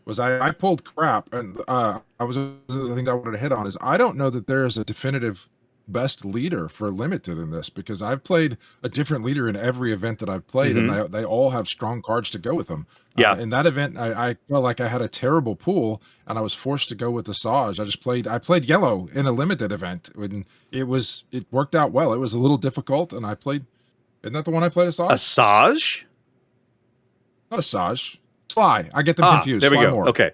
Was I pulled crap, and I was one of the things I wanted to hit on is I don't know that there is a definitive best leader for limited in this because I've played a different leader in every event that I've played, and they all have strong cards to go with them.
Yeah.
In that event, I felt like I had a terrible pool, and I was forced to go with Asajj. I played yellow in a limited event, and it worked out well. It was a little difficult, and I played. Isn't that the one I played Asajj?
Asajj?
Not Asajj. Sly. I get them confused.
There we
Sly
go.
Moore.
Okay.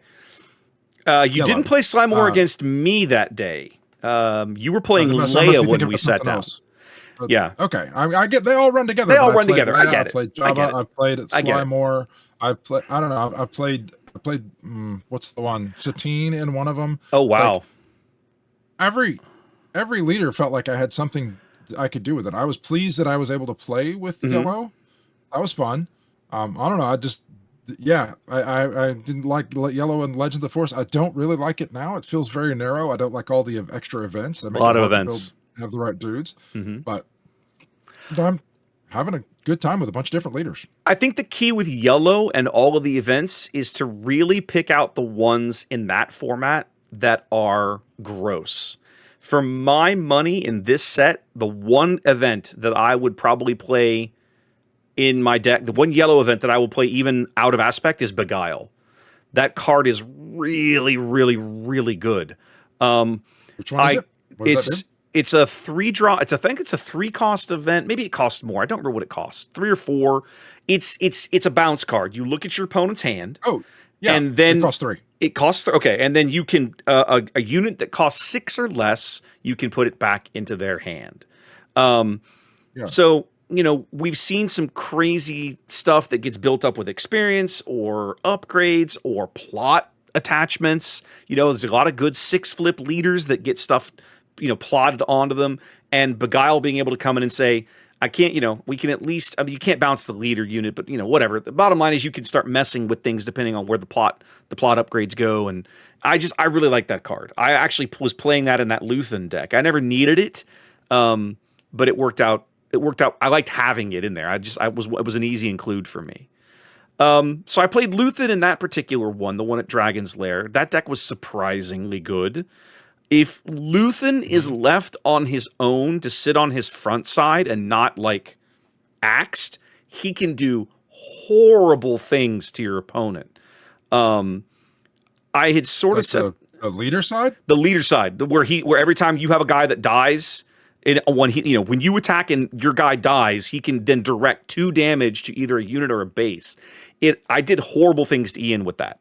You didn't play Sly Moore against me that day. You were playing Leia when we sat down. Yeah.
Okay. I get they all run together.
They all run together.
Leia,
I get it.
I played Jabba. I played Sly Moore. I don't know. I played what's the one? Satine in one of them.
Oh wow.
Like, every leader felt like I had something I could do with it. I was pleased that I was able to play with yellow. That was fun. I don't know. I didn't like yellow and Legend of the Force. I don't really like it now. It feels very narrow. I don't like all the extra events. That make
a lot of events.
Have the right dudes. But I'm having a good time with a bunch of different leaders.
I think the key with yellow and all of the events is to really pick out the ones in that format that are gross. For my money in this set, the one event that I would probably play in my deck, the one yellow event that I will play even out of aspect is Beguile. That card is really, really, really good.
Which one is it?
It's a 3-draw. I think it's a 3-cost event. Maybe it costs more. I don't remember what it costs. 3 or 4. It's a bounce card. You look at your opponent's hand.
Oh, yeah.
And then
it costs 3.
It costs okay, and then you can a unit that costs 6 or less, you can put it back into their hand. So we've seen some crazy stuff that gets built up with experience or upgrades or plot attachments. There's a lot of good 6-flip leaders that get stuff plotted onto them, and Beguile being able to come in and say, I can't, we can at least, I mean, you can't bounce the leader unit, but whatever. The bottom line is you can start messing with things depending on where the plot upgrades go. And I really like that card. I actually was playing that in that Luthen deck. I never needed it, but it worked out. I liked having it in there. It was an easy include for me. So I played Luthen in that particular one, the one at Dragon's Lair. That deck was surprisingly good. If Luthen is left on his own to sit on his front side and not like axed, he can do horrible things to your opponent. I had sort of said
the leader side,
where every time you have a guy that dies, when you attack and your guy dies, he can then direct 2 damage to either a unit or a base. I did horrible things to Ian with that.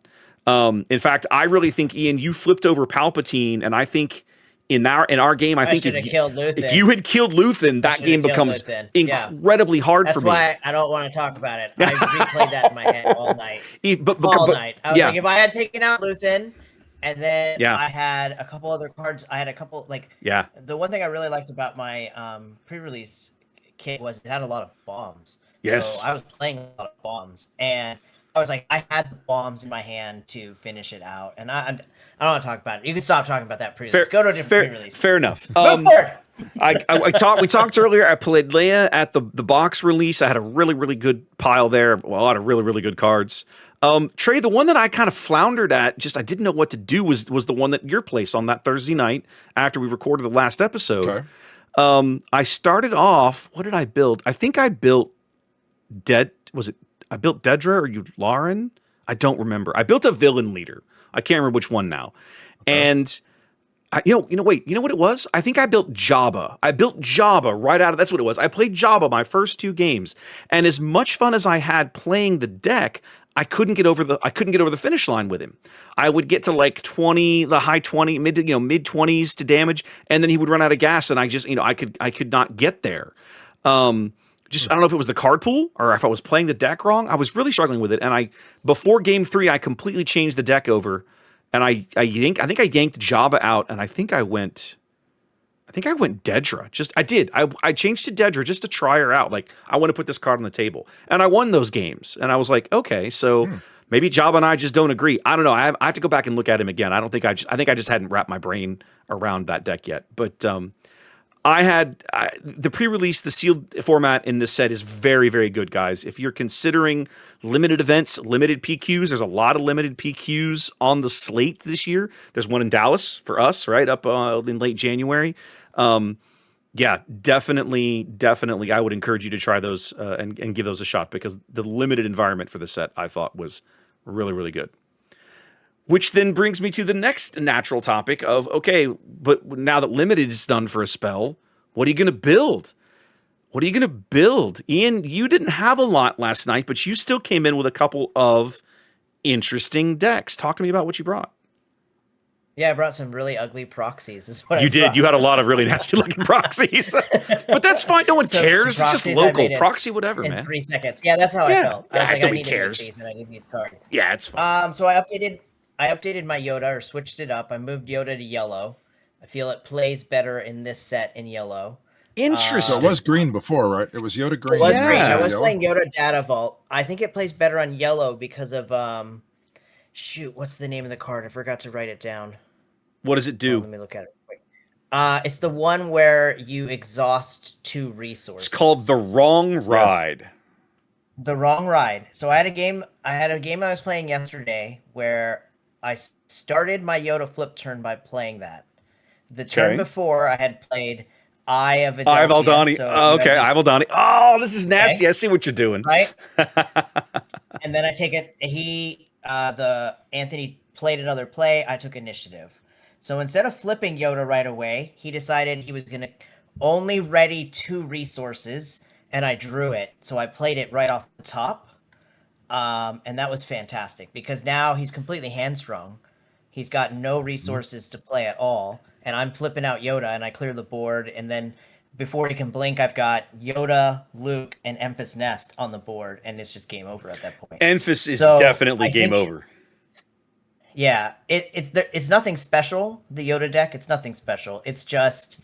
In fact, I really think, Ian, you flipped over Palpatine, and I think in our game, I think if you had killed Luthen, that game becomes incredibly hard for me.
That's why I don't want to talk about it. I replayed that in my head all night. All night. I was like, if I had taken out Luthen, and then I had a couple other cards, the one thing I really liked about my pre-release kit was it had a lot of bombs.
Yes.
So I was playing a lot of bombs, and I was like, I had the bombs in my hand to finish it out, and I don't want to talk about it. You can stop talking about that pre-release. Go to a different pre-release.
Fair enough. We talked earlier. I played Leia at the box release. I had a really, really good pile there. Well, a lot of really, really good cards. Trey, the one that I kind of floundered at, I didn't know what to do, was the one that your place on that Thursday night after we recorded the last episode. Okay. I started off. What did I build? I think I built I built Dedra or Lauren? I don't remember. I built a villain leader. I can't remember which one now. Okay. And you know what it was? I think I built Jabba. That's what it was. I played Jabba my first 2 games. And as much fun as I had playing the deck, I couldn't get over the finish line with him. I would get to like 20, the high 20, mid 20s to damage, and then he would run out of gas, and I could not get there. I don't know if it was the card pool or if I was playing the deck wrong. I was really struggling with it, and before game 3, I completely changed the deck over, and I think I yanked Jabba out, and I think I went Dedra. I changed to Dedra just to try her out. Like, I want to put this card on the table, and I won those games, and I was like, okay, so maybe Jabba and I just don't agree. I don't know. I have to go back and look at him again. I think I just hadn't wrapped my brain around that deck yet, but. The pre-release, the sealed format in this set is very, very good, guys. If you're considering limited events, limited PQs, there's a lot of limited PQs on the slate this year. There's one in Dallas for us, right, up in late January. Definitely, I would encourage you to try those and give those a shot, because the limited environment for the set, I thought, was really, really good. Which then brings me to the next natural topic of, okay, but now that limited is done for a spell, what are you going to build? Ian, you didn't have a lot last night, but you still came in with a couple of interesting decks. Talk to me about what you brought.
Yeah, I brought some really ugly proxies. Is what
you did. You had a lot of really nasty looking proxies, but that's fine. No one cares. It's just local proxy, whatever, man.
3 seconds. Yeah, that's how I felt. I was like,
nobody cares.
I need these cards.
Yeah, it's fine.
So I updated my Yoda, or switched it up. I moved Yoda to yellow. I feel it plays better in this set in yellow.
Interesting.
So it was green before, right? It was Yoda green.
It was green. I was playing Yoda Data Vault. I think it plays better on yellow because of what's the name of the card? I forgot to write it down.
What does it do?
Let me look at it quick. It's the one where you exhaust 2 resources.
It's called The Wrong Ride.
Yes. The Wrong Ride. So I had a game I was playing yesterday where I started my Yoda flip turn by playing that. The turn before, I had played Eye of
Aldani.
So
Eye of Aldani. Oh, this is nasty. Okay. I see what you're doing.
Right? And then I take it. Anthony played another play. I took initiative. So instead of flipping Yoda right away, he decided he was going to only ready 2 resources, and I drew it. So I played it right off the top. And that was fantastic, because now he's completely hamstrung. He's got no resources to play at all. And I'm flipping out Yoda, and I clear the board. And then before he can blink, I've got Yoda, Luke, and Emphas Nest on the board. And it's just game over at that point.
Emphas is definitely game over.
Yeah, it's nothing special, the Yoda deck. It's nothing special. It's just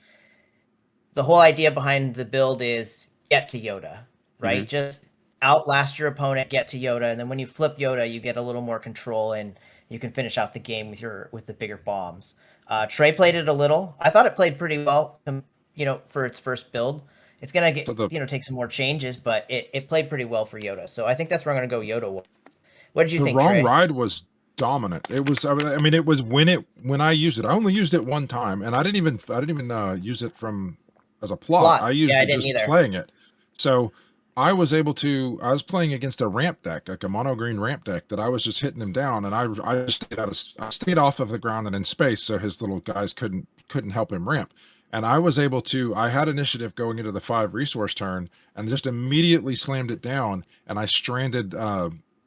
the whole idea behind the build is get to Yoda, right? Just outlast your opponent, get to Yoda, and then when you flip Yoda, you get a little more control and you can finish out the game with the bigger bombs. Trey played it a little. I thought it played pretty well, for its first build. It's gonna get take some more changes, but it played pretty well for Yoda. So I think that's where I'm gonna go Yoda. What did you think,
The wrong
Trey?
ride was dominant. It was. I mean, it was when I used it. I only used it one time, and I didn't even use it as a plot. I used it just playing it. So I was able to. I was playing against a ramp deck, like a mono green ramp deck, that I was just hitting him down, and I stayed off of the ground and in space, so his little guys couldn't help him ramp. And I was able to. I had initiative going into the 5 resource turn, and just immediately slammed it down, and I stranded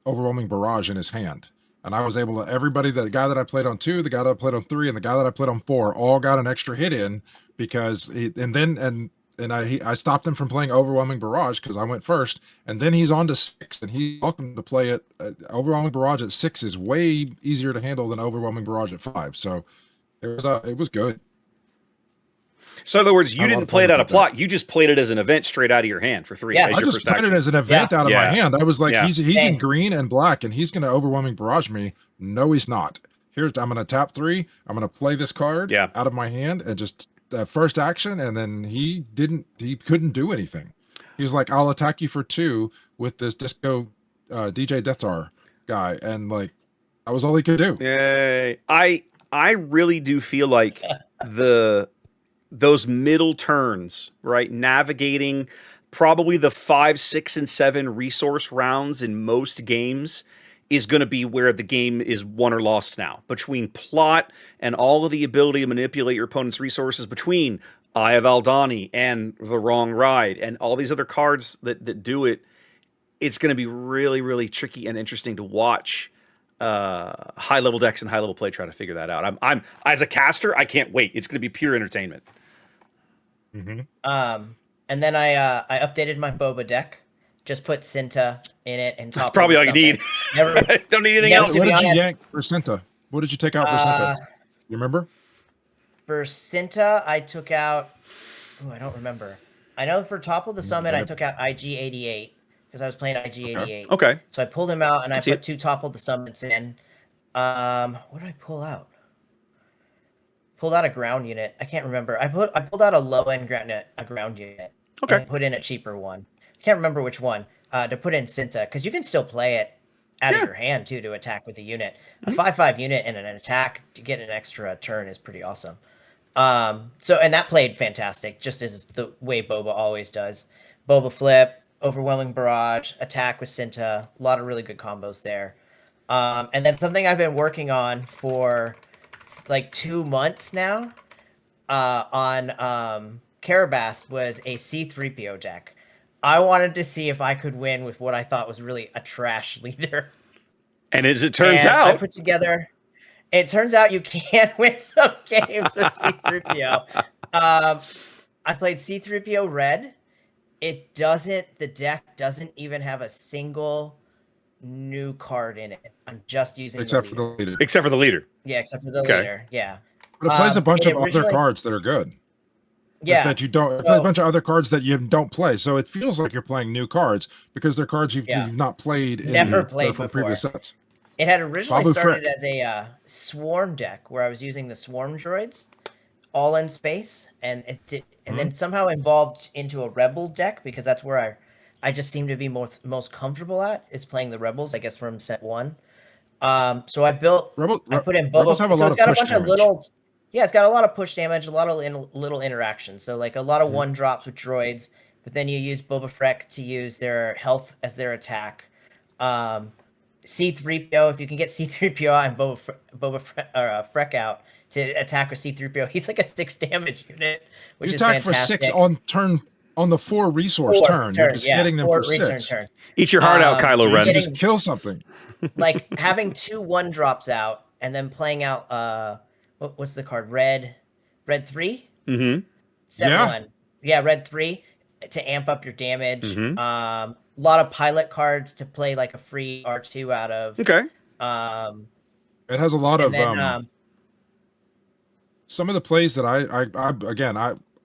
overwhelming barrage in his hand. And I was able to, the guy that I played on 2, the guy that I played on 3, and the guy that I played on 4 all got an extra hit in because I stopped him from playing overwhelming barrage because I went first, and then he's on to 6, and he's welcome to play it. Overwhelming barrage at 6 is way easier to handle than overwhelming barrage at 5. So it was good.
So in other words, you didn't play it out of plot. You just played it as an event straight out of your hand for 3.
Yeah,
I just played it as an event out of my hand. I was like, he's in green and black, and he's going to overwhelming barrage me. No, he's not. I'm going to tap 3. I'm going to play this card out of my hand and just first action, and then he couldn't do anything. He was like, I'll attack you for 2 with this disco DJ Death Star guy, and like that was all he could do.
Yay! I really do feel like those middle turns, right? Navigating probably the 5, 6, and 7 resource rounds in most games is going to be where the game is won or lost now. Between plot and all of the ability to manipulate your opponent's resources, between Eye of Aldani and the Wrong Ride and all these other cards that do it, it's going to be really, really tricky and interesting to watch high level decks and high level play try to figure that out. I'm as a caster, I can't wait. It's going to be pure entertainment.
And then I updated my Boba deck. Just put Cinta in it and
That's probably all you need. Don't need anything else.
What did you yank for Cinta? What did you take out for Cinta? You remember?
For Cinta, I took out. I don't remember. I know for Top of the Summit, I took out IG-88 because I was playing IG-88.
Okay.
So I pulled him out and I put 2 Top of the Summits in. What did I pull out? Pulled out a ground unit. I can't remember. I pulled out a low end ground unit.
Okay.
And put in a cheaper one. Can't remember which one. To put in Cinta, because you can still play it out of your hand too to attack with a unit. A 5/5 unit and an attack to get an extra turn is pretty awesome. And that played fantastic, just as the way Boba always does. Boba flip, overwhelming barrage, attack with Cinta. A lot of really good combos there. And then something I've been working on for like 2 months now on Carabas was a C-3PO deck. I wanted to see if I could win with what I thought was really a trash leader.
And as it turns out,
I put together. It turns out you can win some games with C-3PO. I played C-3PO red. The deck doesn't even have a single new card in it. I'm just using
except for the leader.
Except for the leader.
Yeah, except for the leader. Yeah.
But it plays a bunch of other cards that are good.
Yeah.
That you don't. It plays a bunch of other cards that you don't play. So it feels like you're playing new cards because they're cards you've not played.
Never played
from
before.
Previous sets.
It had originally started as a swarm deck where I was using the swarm droids all in space, and then somehow evolved into a rebel deck because that's where I just seem to be most comfortable at is playing the rebels, I guess, from set 1. So I put in Boba. So it's got a bunch of little. Yeah, it's got a lot of push damage, a lot of little interactions. So like a lot of 1-drops with droids, but then you use Boba Fett to use their health as their attack. C-3PO, if you can get C-3PO and Boba Fett out to attack with C-3PO, he's like a 6 damage unit, which is fantastic.
You attack for 6 on the 4 resource turn. You're just getting them for 6.
Turn.
Eat your heart out, Kylo Ren.
Just kill something.
Like having 2 1-drops out and then playing out what's the card? Red 3?
Mm-hmm.
Set 1. Yeah, red 3 to amp up your damage.
Mm-hmm.
A lot of pilot cards to play like a free R2 out of.
Okay.
It has a lot of some of the plays that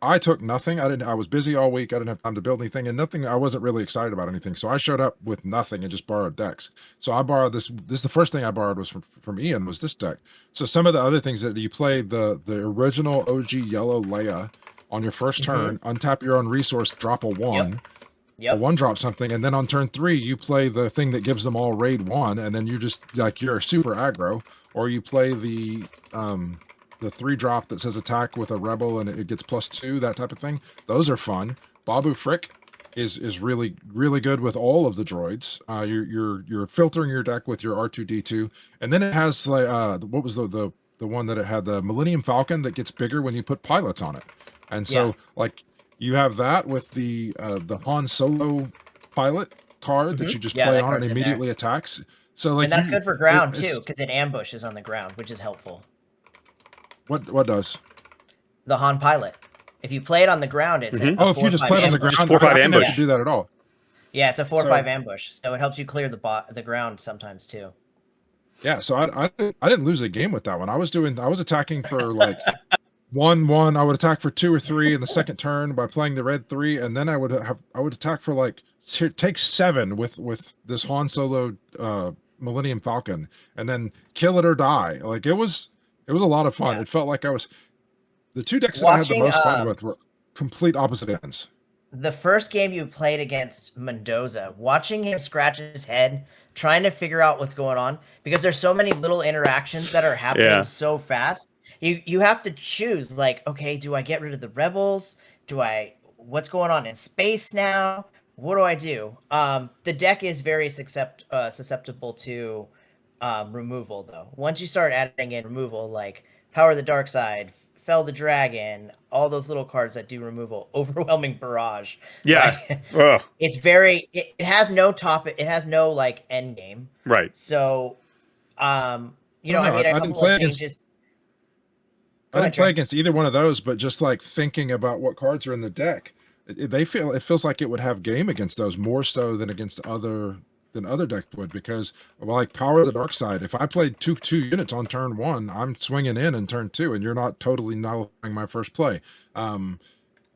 I took nothing. I was busy all week. I didn't have time to build anything, and nothing. I wasn't really excited about anything. So I showed up with nothing and just borrowed decks. So I borrowed this. This is the first thing I borrowed was from Ian was this deck. So some of the other things that you play the original OG yellow Leia on your first turn, untap your own resource, drop a 1.
Yep.
A 1-drop something, and then on turn 3 you play the thing that gives them all raid 1, and then you just like you're super aggro, or you play the 3-drop that says attack with a rebel and it gets +2, that type of thing. Those are fun. Babu Frick is really good with all of the droids. You're filtering your deck with your R2D2, and then it has like what was the one that it had, the Millennium Falcon that gets bigger when you put pilots on it, and so like. You have that with the Han Solo pilot card that you just play on and immediately attacks. So like,
and that's good for ground too, because it ambushes on the ground, which is helpful.
What does?
The Han pilot. If you play it on the ground, it's
if you just play it on the ground,
4/5 ambush.
I do that at all.
Yeah, it's a 4/5 ambush, so it helps you clear the ground sometimes too.
Yeah, so I didn't lose a game with that one. I was attacking for like 1/1. I would attack for 2 or 3 in the second turn by playing the red 3, and then I would attack for like take 7 with this Han Solo Millennium Falcon, and then kill it or die. Like it was a lot of fun. It felt like the 2 decks that I had the most fun with were complete opposite ends.
The first game you played against Mendoza, watching him scratch his head, trying to figure out what's going on, because there's so many little interactions that are happening so fast. You have to choose, like, okay, do I get rid of the rebels? What's going on in space now? What do I do? The deck is very susceptible to removal, though. Once you start adding in removal, like Power of the Dark Side, Fell the Dragon, all those little cards that do removal, Overwhelming Barrage.
Yeah.
It's very, it has no it has no like end game.
Right.
So, I made a couple of changes.
I didn't play against either one of those, but just like thinking about what cards are in the deck, it feels like it would have game against those more so than against other decks would, because like Power of the Dark Side, if I played 2 units on turn 1, I'm swinging in turn 2, and you're not totally nullifying my first play.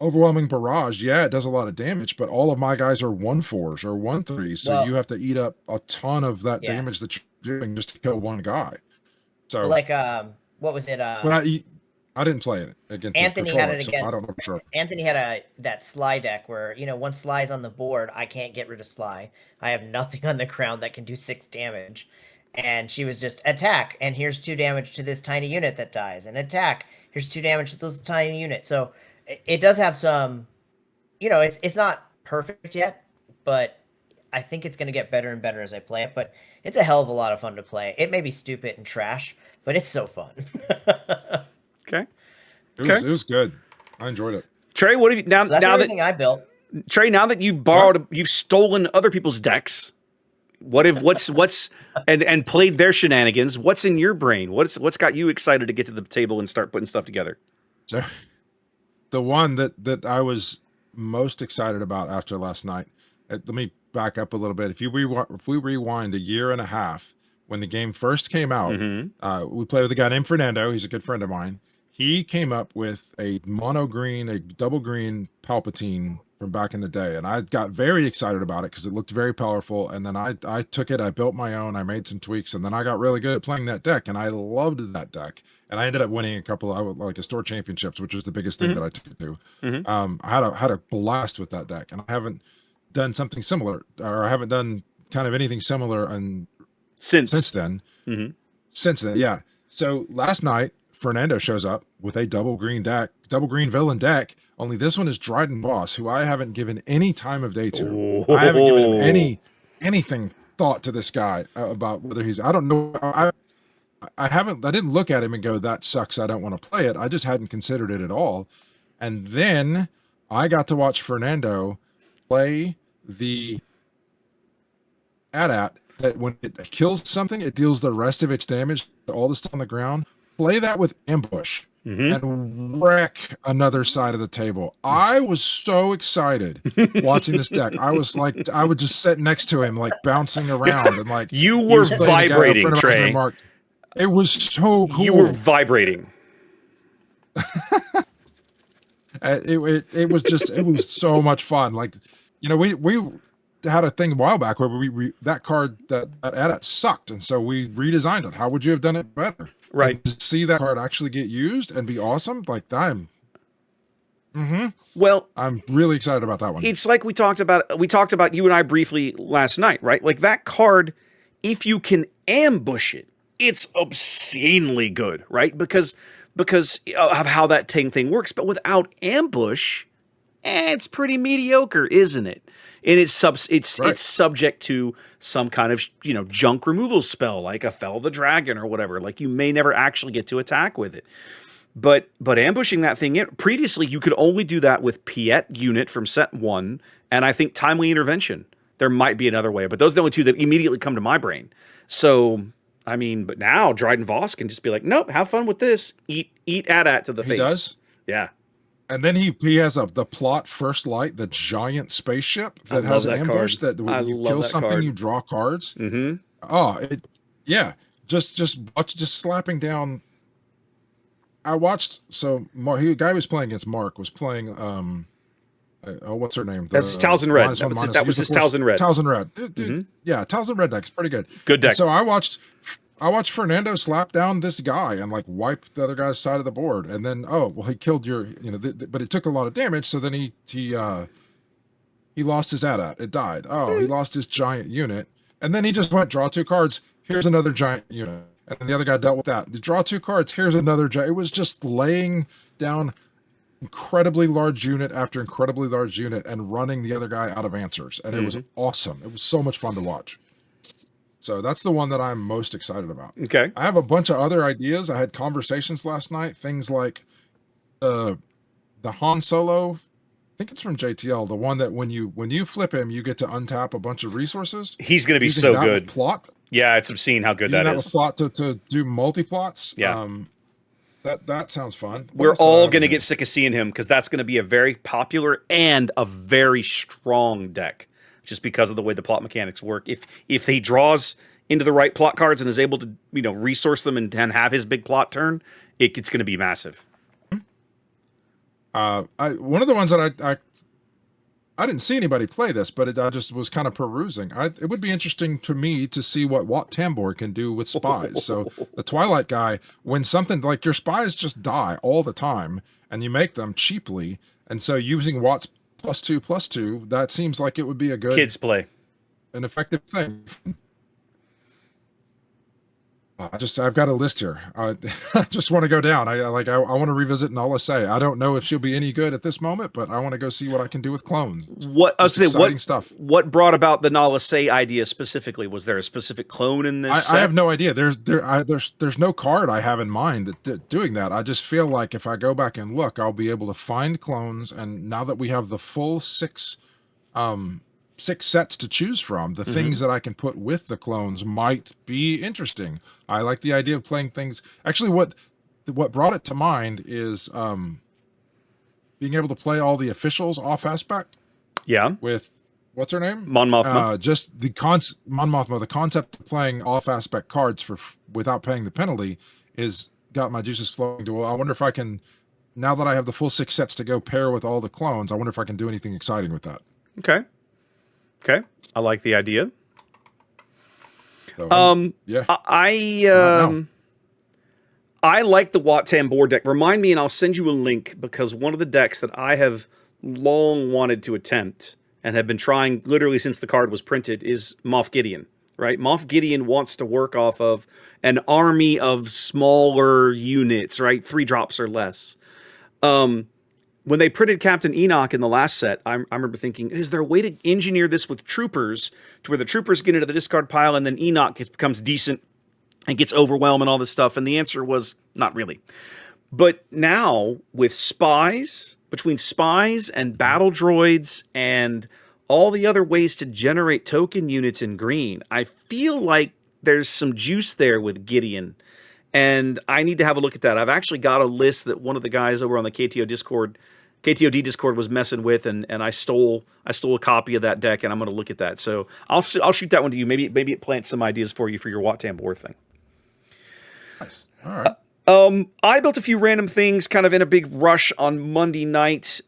Overwhelming Barrage, it does a lot of damage, but all of my guys are 1/4s or 1/3s, so you have to eat up a ton of that damage that you're doing just to kill one guy. So
like what was it?
I didn't play it against
Anthony. Had it against.
I don't know for sure.
Anthony had that Sly deck where once Sly's on the board, I can't get rid of Sly. I have nothing on the ground that can do 6 damage, and she was just attack, and here's 2 damage to this tiny unit that dies, and attack. Here's 2 damage to this tiny unit. So it does have some, it's not perfect yet, but I think it's going to get better and better as I play it. But it's a hell of a lot of fun to play. It may be stupid and trash, but it's so fun.
Okay.
It was good. I enjoyed it.
Trey, what have you now?
So that's
now
everything
that
I built.
Trey, now that you've you've stolen other people's decks. What's and played their shenanigans? What's in your brain? What's got you excited to get to the table and start putting stuff together?
So, the one that I was most excited about after last night. Let me back up a little bit. If we rewind a year and a half, when the game first came out, we played with a guy named Fernando. He's a good friend of mine. He came up with a mono green, a double green Palpatine from back in the day, and I got very excited about it because it looked very powerful. And then I took it, I built my own, I made some tweaks, and then I got really good at playing that deck, and I loved that deck. And I ended up winning a couple of store championships, which was the biggest thing that I took it to. I had a blast with that deck, and I haven't done something similar, or I haven't done kind of anything similar since then. Since then, yeah. So last night, Fernando shows up with a double green villain deck. Only this one is Dryden Boss, who I haven't given any time of day to. I haven't given him anything thought to this guy about whether he's. I don't know. I didn't look at him and go, that sucks, I don't want to play it. I just hadn't considered it at all. And then I got to watch Fernando play the AT-AT that when it kills something, it deals the rest of its damage to all the stuff on the ground. Play that with ambush and wreck another side of the table. I was so excited watching this deck. I was like, I would just sit next to him, like bouncing around, and like
you were vibrating, Trey.
It was so cool.
You were vibrating.
It was just it was so much fun. Like, we had a thing a while back where that card that edit sucked, and so we redesigned it. How would you have done it better?
Right.
And to see that card actually get used and be awesome, like
Well,
I'm really excited about that one.
it's like we talked about you and I briefly last night, right? Like that card, if you can ambush it, it's obscenely good, right? Because of how that thing works. But without ambush, it's pretty mediocre, isn't it? And it's subject to some kind of junk removal spell, like a Fell the Dragon or whatever. Like you may never actually get to attack with it. But ambushing that thing previously you could only do that with Piet unit from set 1, and I think Timely Intervention. There might be another way, but those are the only two that immediately come to my brain. So I mean, but now Dryden Voss can just be like, nope, have fun with this. Eat AT-AT to the face.
He does?
Yeah.
And then he has the plot First Light, the giant spaceship that has an ambush
card.
that when you kill something,
card.
you draw cards.
Mm-hmm.
Oh, just slapping down. I watched the guy who was playing against Mark was playing what's her name?
That's Talzin Red. That was his Talzin Red.
Talzin Red. Dude, yeah, Talzin Red deck's pretty good.
Good deck.
And so I watched Fernando slap down this guy and like wipe the other guy's side of the board, and then he killed your but it took a lot of damage. So then he lost his AT-AT. It died. He lost his giant unit, and then he just went draw 2 cards. Here's another giant unit, and then the other guy dealt with that. Draw 2 cards. Here's another giant. It was just laying down incredibly large unit after incredibly large unit and running the other guy out of answers, and it was awesome. It was so much fun to watch. So that's the one that I'm most excited about.
Okay.
I have a bunch of other ideas. I had conversations last night. Things like the Han Solo, I think it's from JTL, the one that when you flip him, you get to untap a bunch of resources.
He's going to be so good.
Plot.
Yeah, it's obscene how good that is.
With plot to do multi-plots.
Yeah.
That sounds fun.
We're all going to get sick of seeing him because that's going to be a very popular and a very strong deck, just because of the way the plot mechanics work. If he draws into the right plot cards and is able to resource them and have his big plot turn, it's going to be massive.
One of the ones that I didn't see anybody play this, but I just was kind of perusing. It would be interesting to me to see what Wat Tambor can do with spies. So the Twilight guy, when something like your spies just die all the time and you make them cheaply, and so using Wat's +2/+2, that seems like it would be a good
kids play,
an effective thing. I've got a list here. I just want to go down. I want to revisit Nala Say. I don't know if she'll be any good at this moment, but I want to go see what I can do with clones.
What brought about the Nala Say idea specifically? Was there a specific clone in this set?
I have no idea. There's no card I have in mind doing that. I just feel like if I go back and look, I'll be able to find clones. And now that we have the full six sets to choose from, the things that I can put with the clones might be interesting. I like the idea of playing things. Actually, what brought it to mind is being able to play all the officials off aspect.
Yeah.
With what's her name?
Mon Mothma.
Just Mon Mothma. The concept of playing off aspect cards without paying the penalty is got my juices flowing to. Well, I wonder if I can, now that I have the full 6 sets to go pair with all the clones, I wonder if I can do anything exciting with that.
Okay. I like the idea.
So, yeah.
I like the Wat Tambor deck. Remind me, and I'll send you a link, because one of the decks that I have long wanted to attempt and have been trying literally since the card was printed is Moff Gideon. Right? Moff Gideon wants to work off of an army of smaller units, right? 3 drops or less. When they printed Captain Enoch in the last set, I remember thinking, is there a way to engineer this with troopers to where the troopers get into the discard pile and then Enoch becomes decent and gets overwhelmed and all this stuff? And the answer was not really. But now with spies, between spies and battle droids and all the other ways to generate token units in green, I feel like there's some juice there with Gideon. And I need to have a look at that. I've actually got a list that one of the guys over on the KTOD Discord was messing with, and I stole a copy of that deck, and I'm going to look at that. So I'll shoot that one to you. Maybe it plants some ideas for you for your Wat Tambor thing.
Nice. All right.
I built a few random things kind of in a big rush on Monday night.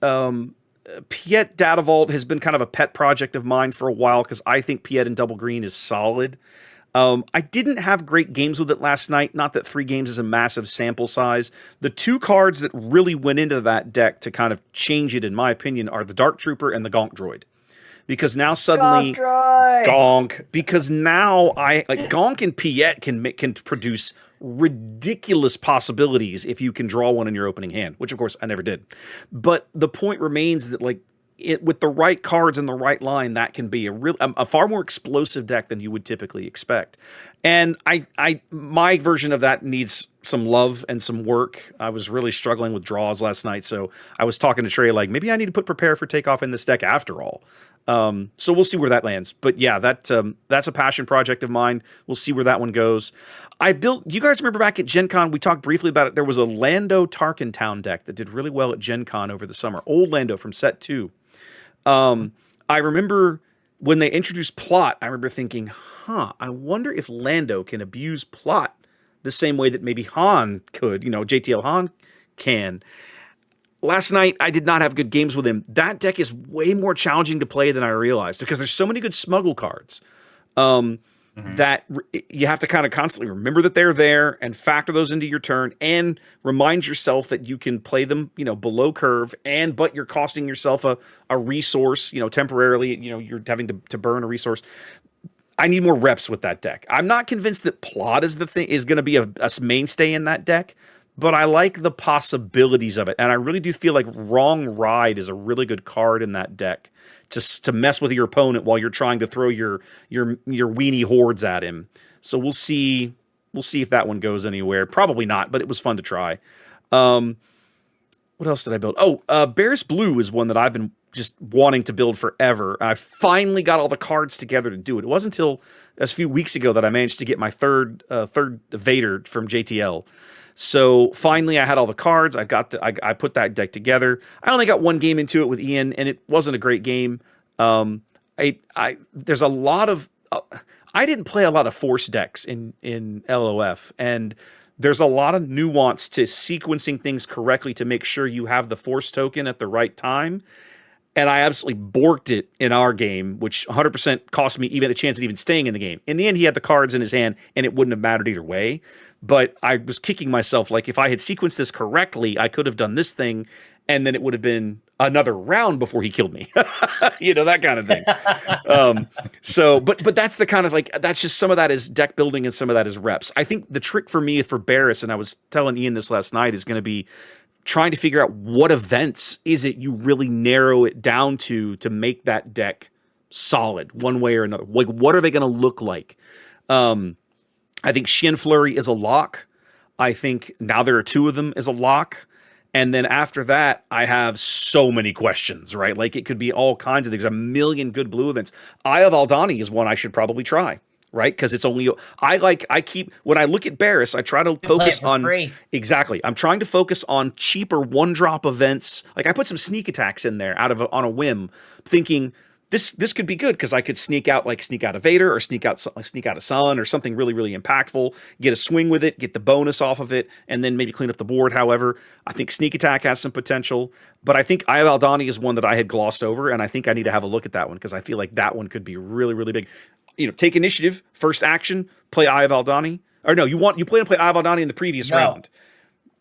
Piet Data Vault has been kind of a pet project of mine for a while because I think Piet in double green is solid. I didn't have great games with it last night. Not that 3 games is a massive sample size. The 2 cards that really went into that deck to kind of change it, in my opinion, are the Dark Trooper and the Gonk Droid. Because now suddenly Gonk. Because now Gonk and Piet can produce ridiculous possibilities if you can draw one in your opening hand, which of course I never did. But the point remains that with the right cards and the right line, that can be a far more explosive deck than you would typically expect. And my version of that needs some love and some work. I was really struggling with draws last night, so I was talking to Trey maybe I need to put Prepare for Takeoff in this deck after all. So we'll see where that lands. But yeah, that's a passion project of mine. We'll see where that one goes. Do you guys remember back at Gen Con, we talked briefly about it. There was a Lando Tarkentown deck that did really well at Gen Con over the summer. Old Lando from set 2. I remember when they introduced Plot, I remember thinking, I wonder if Lando can abuse Plot the same way that maybe Han could, JTL Han can. Last night, I did not have good games with him. That deck is way more challenging to play than I realized because there's so many good smuggle cards. That you have to kind of constantly remember that they're there and factor those into your turn and remind yourself that you can play them, below curve but you're costing yourself a resource, temporarily, you're having to burn a resource. I need more reps with that deck. I'm not convinced that Plot is going to be a mainstay in that deck, but I like the possibilities of it. And I really do feel like Wrong Ride is a really good card in that deck to mess with your opponent while you're trying to throw your weenie hordes at him. So we'll see if that one goes anywhere. Probably not, but it was fun to try. What else did I build? Barris Blue is one that I've been just wanting to build forever. I finally got all the cards together to do it. It wasn't until a few weeks ago that I managed to get my third Vader from JTL. So finally, I had all the cards. I put that deck together. I only got 1 game into it with Ian, and it wasn't a great game. There's a lot of I didn't play a lot of Force decks in LOF, and there's a lot of nuance to sequencing things correctly to make sure you have the Force token at the right time. And I absolutely borked it in our game, which 100% cost me even a chance at even staying in the game. In the end, he had the cards in his hand, and it wouldn't have mattered either way. But I was kicking myself, if I had sequenced this correctly, I could have done this thing, and then it would have been another round before he killed me. That kind of thing. But that's the kind of that's just some of that is deck building and some of that is reps. I think the trick for me for Barris, and I was telling Ian this last night, is going to be trying to figure out what events is it you really narrow it down to make that deck solid one way or another. What are they going to look like? I think Shin Flurry is a lock. I think now there are 2 of them is a lock. And then after that, I have so many questions, right? It could be all kinds of things. A million good blue events. Eye of Aldani is one I should probably try. Right, because it's only when I look at Barris, I try to focus on free. Exactly. I'm trying to focus on cheaper 1-drop events. I put some sneak attacks in there on a whim, thinking this could be good because I could sneak out a Vader or sneak out a Sun or something really really impactful. Get a swing with it, get the bonus off of it, and then maybe clean up the board. However, I think sneak attack has some potential, but I think Eye of Aldani is one that I had glossed over, and I think I need to have a look at that one because I feel like that one could be really really big. Take initiative, first action, play Eye of Aldani. Or no, you plan to play Eye of Aldani in the previous round.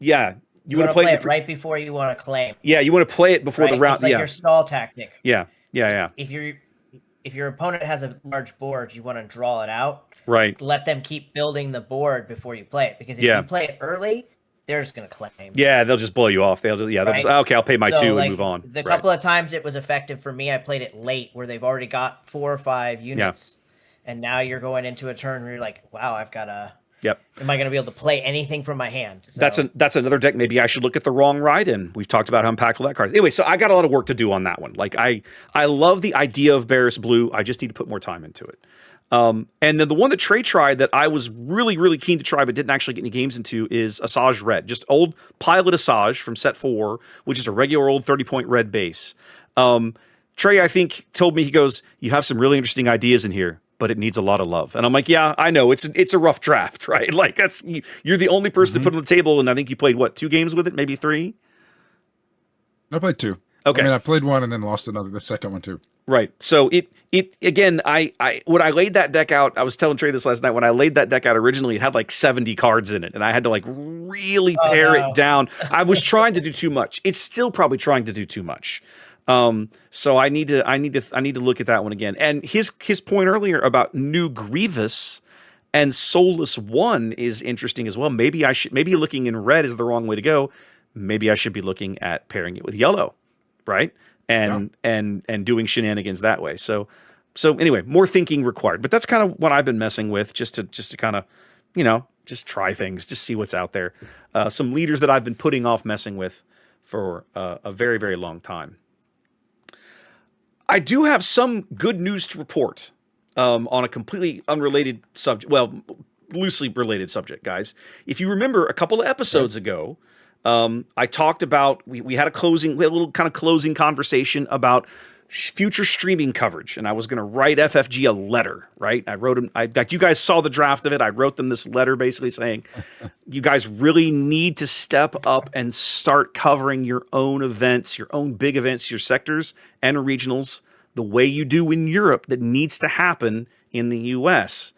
Yeah.
You want to play it right before you want to claim.
Yeah, you want to play it before the round.
It's your stall tactic.
Yeah.
If your opponent has a large board, you want to draw it out.
Right.
Let them keep building the board before you play it. Because if you play it early, they're just going to claim.
Yeah, they'll just blow you off. They'll just, okay, I'll pay my 2 and move on.
The couple of times it was effective for me, I played it late where they've already got 4 or 5 units. Yeah. And now you're going into a turn where you're like, wow, I've got a...
Yep.
Am I going to be able to play anything from my hand? So.
That's another deck maybe I should look at the Wrong Ride in. We've talked about how impactful that card is. Anyway, so I got a lot of work to do on that one. I love the idea of Barris Blue. I just need to put more time into it. And then the one that Trey tried that I was really, really keen to try but didn't actually get any games into is Asajj Red. Just old Pilot Asajj from set 4, which is a regular old 30-point red base. Trey, I think, told me, he goes, you have some really interesting ideas in here. but it needs a lot of love. And I'm like, yeah, I know it's a rough draft, right? Like you're the only person to put on the table, and I think you played what, 2 games with it, maybe 3.
I played 2.
Okay.
I mean, I played 1 and then lost the second one too.
Right. So it again, I when I laid that deck out, I was telling Trey this last night. When I laid that deck out originally, it had like 70 cards in it, and I had to like really pare it down. I was trying to do too much. It's still probably trying to do too much. So I need to look at that one again. And his point earlier about New Grievous and Soulless 1 is interesting as well. Maybe looking in red is the wrong way to go. Maybe I should be looking at pairing it with yellow, right? And doing shenanigans that way. So anyway, more thinking required. But that's kind of what I've been messing with, just to kind of, just try things, just see what's out there. Some leaders that I've been putting off messing with for a very, very long time. I do have some good news to report on a completely unrelated subject. Well, loosely related subject, guys. If you remember a couple of episodes ago, I talked about, we had a little kind of closing conversation about future streaming coverage, and I was going to write FFG a letter, right? I wrote him, you guys saw the draft of it. I wrote them this letter basically saying, you guys really need to step up and start covering your own events, your own big events, your sectors and regionals, the way you do in Europe that needs to happen in the US.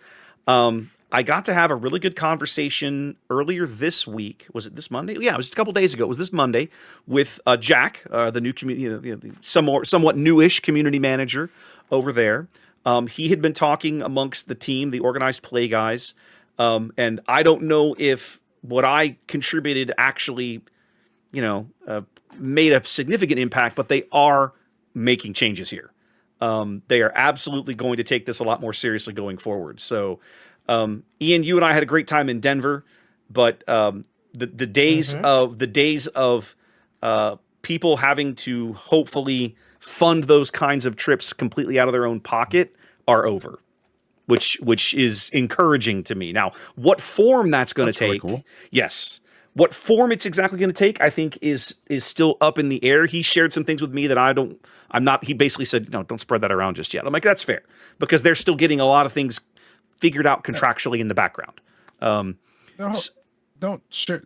I got to have a really good conversation earlier this week. Was it this Monday? Yeah, it was a couple days ago. It was this Monday with Jack, the new the somewhat newish community manager over there. He had been talking amongst the team, the organized play guys, and I don't know if what I contributed actually, made a significant impact, but they are making changes here. They are absolutely going to take this a lot more seriously going forward. So. Ian, you and I had a great time in Denver, but the days of people having to hopefully fund those kinds of trips completely out of their own pocket are over, which is encouraging to me. Now, what form that's going to take? Really cool. Yes. What form it's exactly going to take, I think, is still up in the air. He shared some things with me that I'm not. He basically said, "No, don't spread that around just yet." I'm like, that's fair, because they're still getting a lot of things figured out contractually in the background.
Don't share.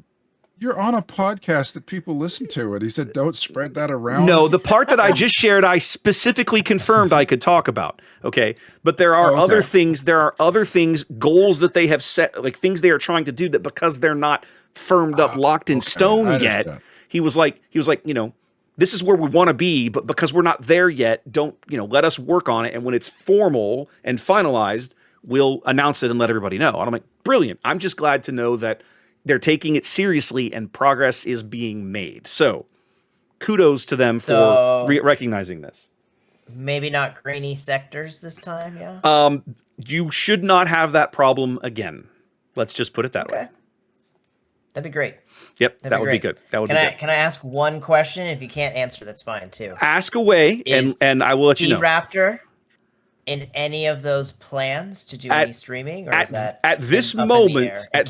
You're on a podcast that people listen to, and he said, "Don't spread that around."
No, the part that I just shared, I specifically confirmed I could talk about. Okay, but there are other things. There are other things, goals that they have set, like things they are trying to do that because they're not firmed up, locked in stone yet. He was like, this is where we want to be, but because we're not there yet, don't let us work on it. And when it's formal and finalized, we'll announce it and let everybody know. And I'm like, brilliant. I'm just glad to know that they're taking it seriously and progress is being made. So kudos to them for recognizing this.
Maybe not grainy sectors this time, yeah?
You should not have that problem again. Let's just put it that way.
That'd be great.
Yep, that would be good. That would be good.
Can I ask one question? If you can't answer, that's fine too.
Ask away, and I will let you know.
Raptor in any of those plans to do any streaming, or is that
at this moment? At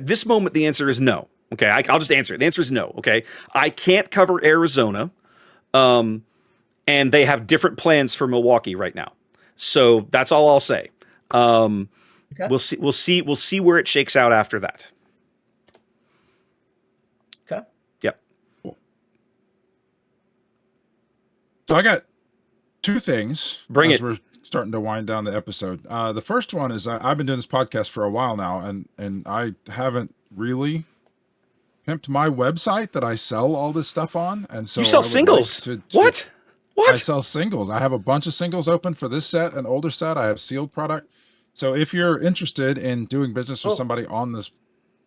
this moment, the answer is no. Okay, I'll just answer it. The answer is no. Okay, I can't cover Arizona, and they have different plans for Milwaukee right now. So that's all I'll say. We'll see where it shakes out after that.
Okay.
Yep.
Cool. So I got 2 things.
Bring it.
We're starting to wind down the episode. The first one is I've been doing this podcast for a while now, and I haven't really pimped my website that I sell all this stuff on. And so
you sell singles. What?
I sell singles. I have a bunch of singles open for this set and older set. I have sealed product. So if you're interested in doing business with somebody on this,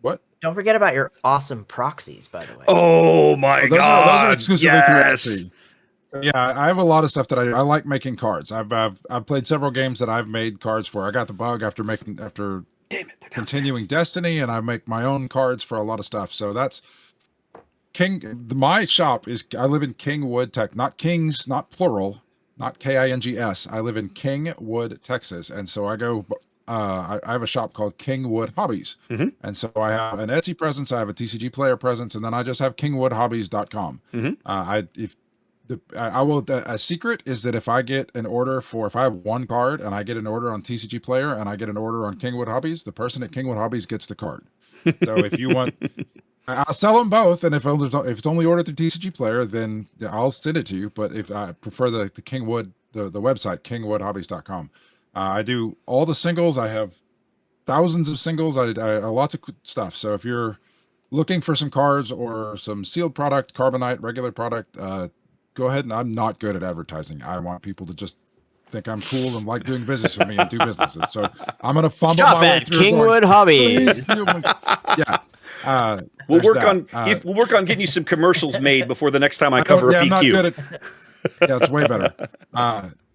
what?
Don't forget about your awesome proxies, by the way.
Oh my God!
Those are exclusively through Etsy. Yeah, I have a lot of stuff that I like making cards. I've played several games that I've made cards for. I got the bug after continuing Destiny, and I make my own cards for a lot of stuff. So that's my shop is. I live in Kingwood, Tech, not Kings, not plural, not Kings. I live in Kingwood, Texas, and so I go. I have a shop called Kingwood Hobbies, and so I have an Etsy presence, I have a TCG Player presence, and then I just have KingwoodHobbies.com. If I will. A secret is that if I get an order if I have one card and I get an order on TCG Player and I get an order on Kingwood Hobbies, the person at Kingwood Hobbies gets the card. So if you want, I'll sell them both. And if it's only ordered through TCG Player, then I'll send it to you. But if I prefer the Kingwood, the website, kingwoodhobbies.com. I do all the singles. I have thousands of singles. I lots of stuff. So if you're looking for some cards or some sealed product, carbonite, regular product, go ahead. And I'm not good at advertising. I want people to just think I'm cool and like doing business with me and do businesses. So I'm going to fumble
Shop
my way
at
through
Kingwood Hobbies.
Yeah.
We'll
there's
work
that.
on we'll work on getting you some commercials made before the next time I cover a
I'm not
PQ.
good at, yeah, it's way better.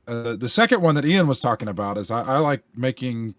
The second one that Ian was talking about is I like making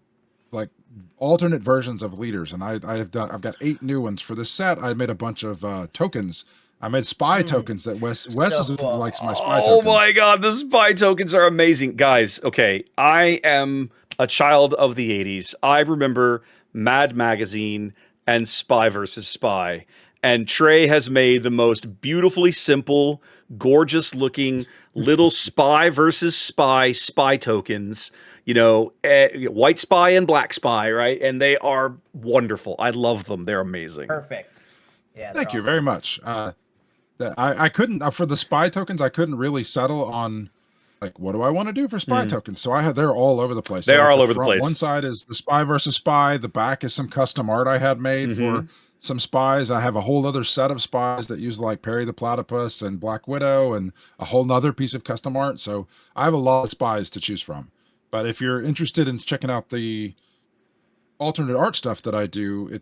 like alternate versions of leaders, and I've got 8 new ones for this set. I made a bunch of tokens. I made spy tokens that Wes
cool.
likes my spy
Oh
tokens.
my god, the spy tokens are amazing. Guys, okay, I am a child of the 80s. I remember Mad Magazine and Spy versus Spy. And Trey has made the most beautifully simple, gorgeous looking little spy versus spy tokens. White spy and black spy, right? And they are wonderful. I love them. They're amazing.
Perfect. Yeah.
Thank you very much. I couldn't for the spy tokens. I couldn't really settle on like what do I want to do for spy tokens. So they're all over the place.
They
So
are all
the
over the place.
One side is the spy versus spy. The back is some custom art I had made for some spies. I have a whole other set of spies that use like Perry the Platypus and Black Widow and a whole nother piece of custom art. So I have a lot of spies to choose from. But if you're interested in checking out the alternate art stuff that I do,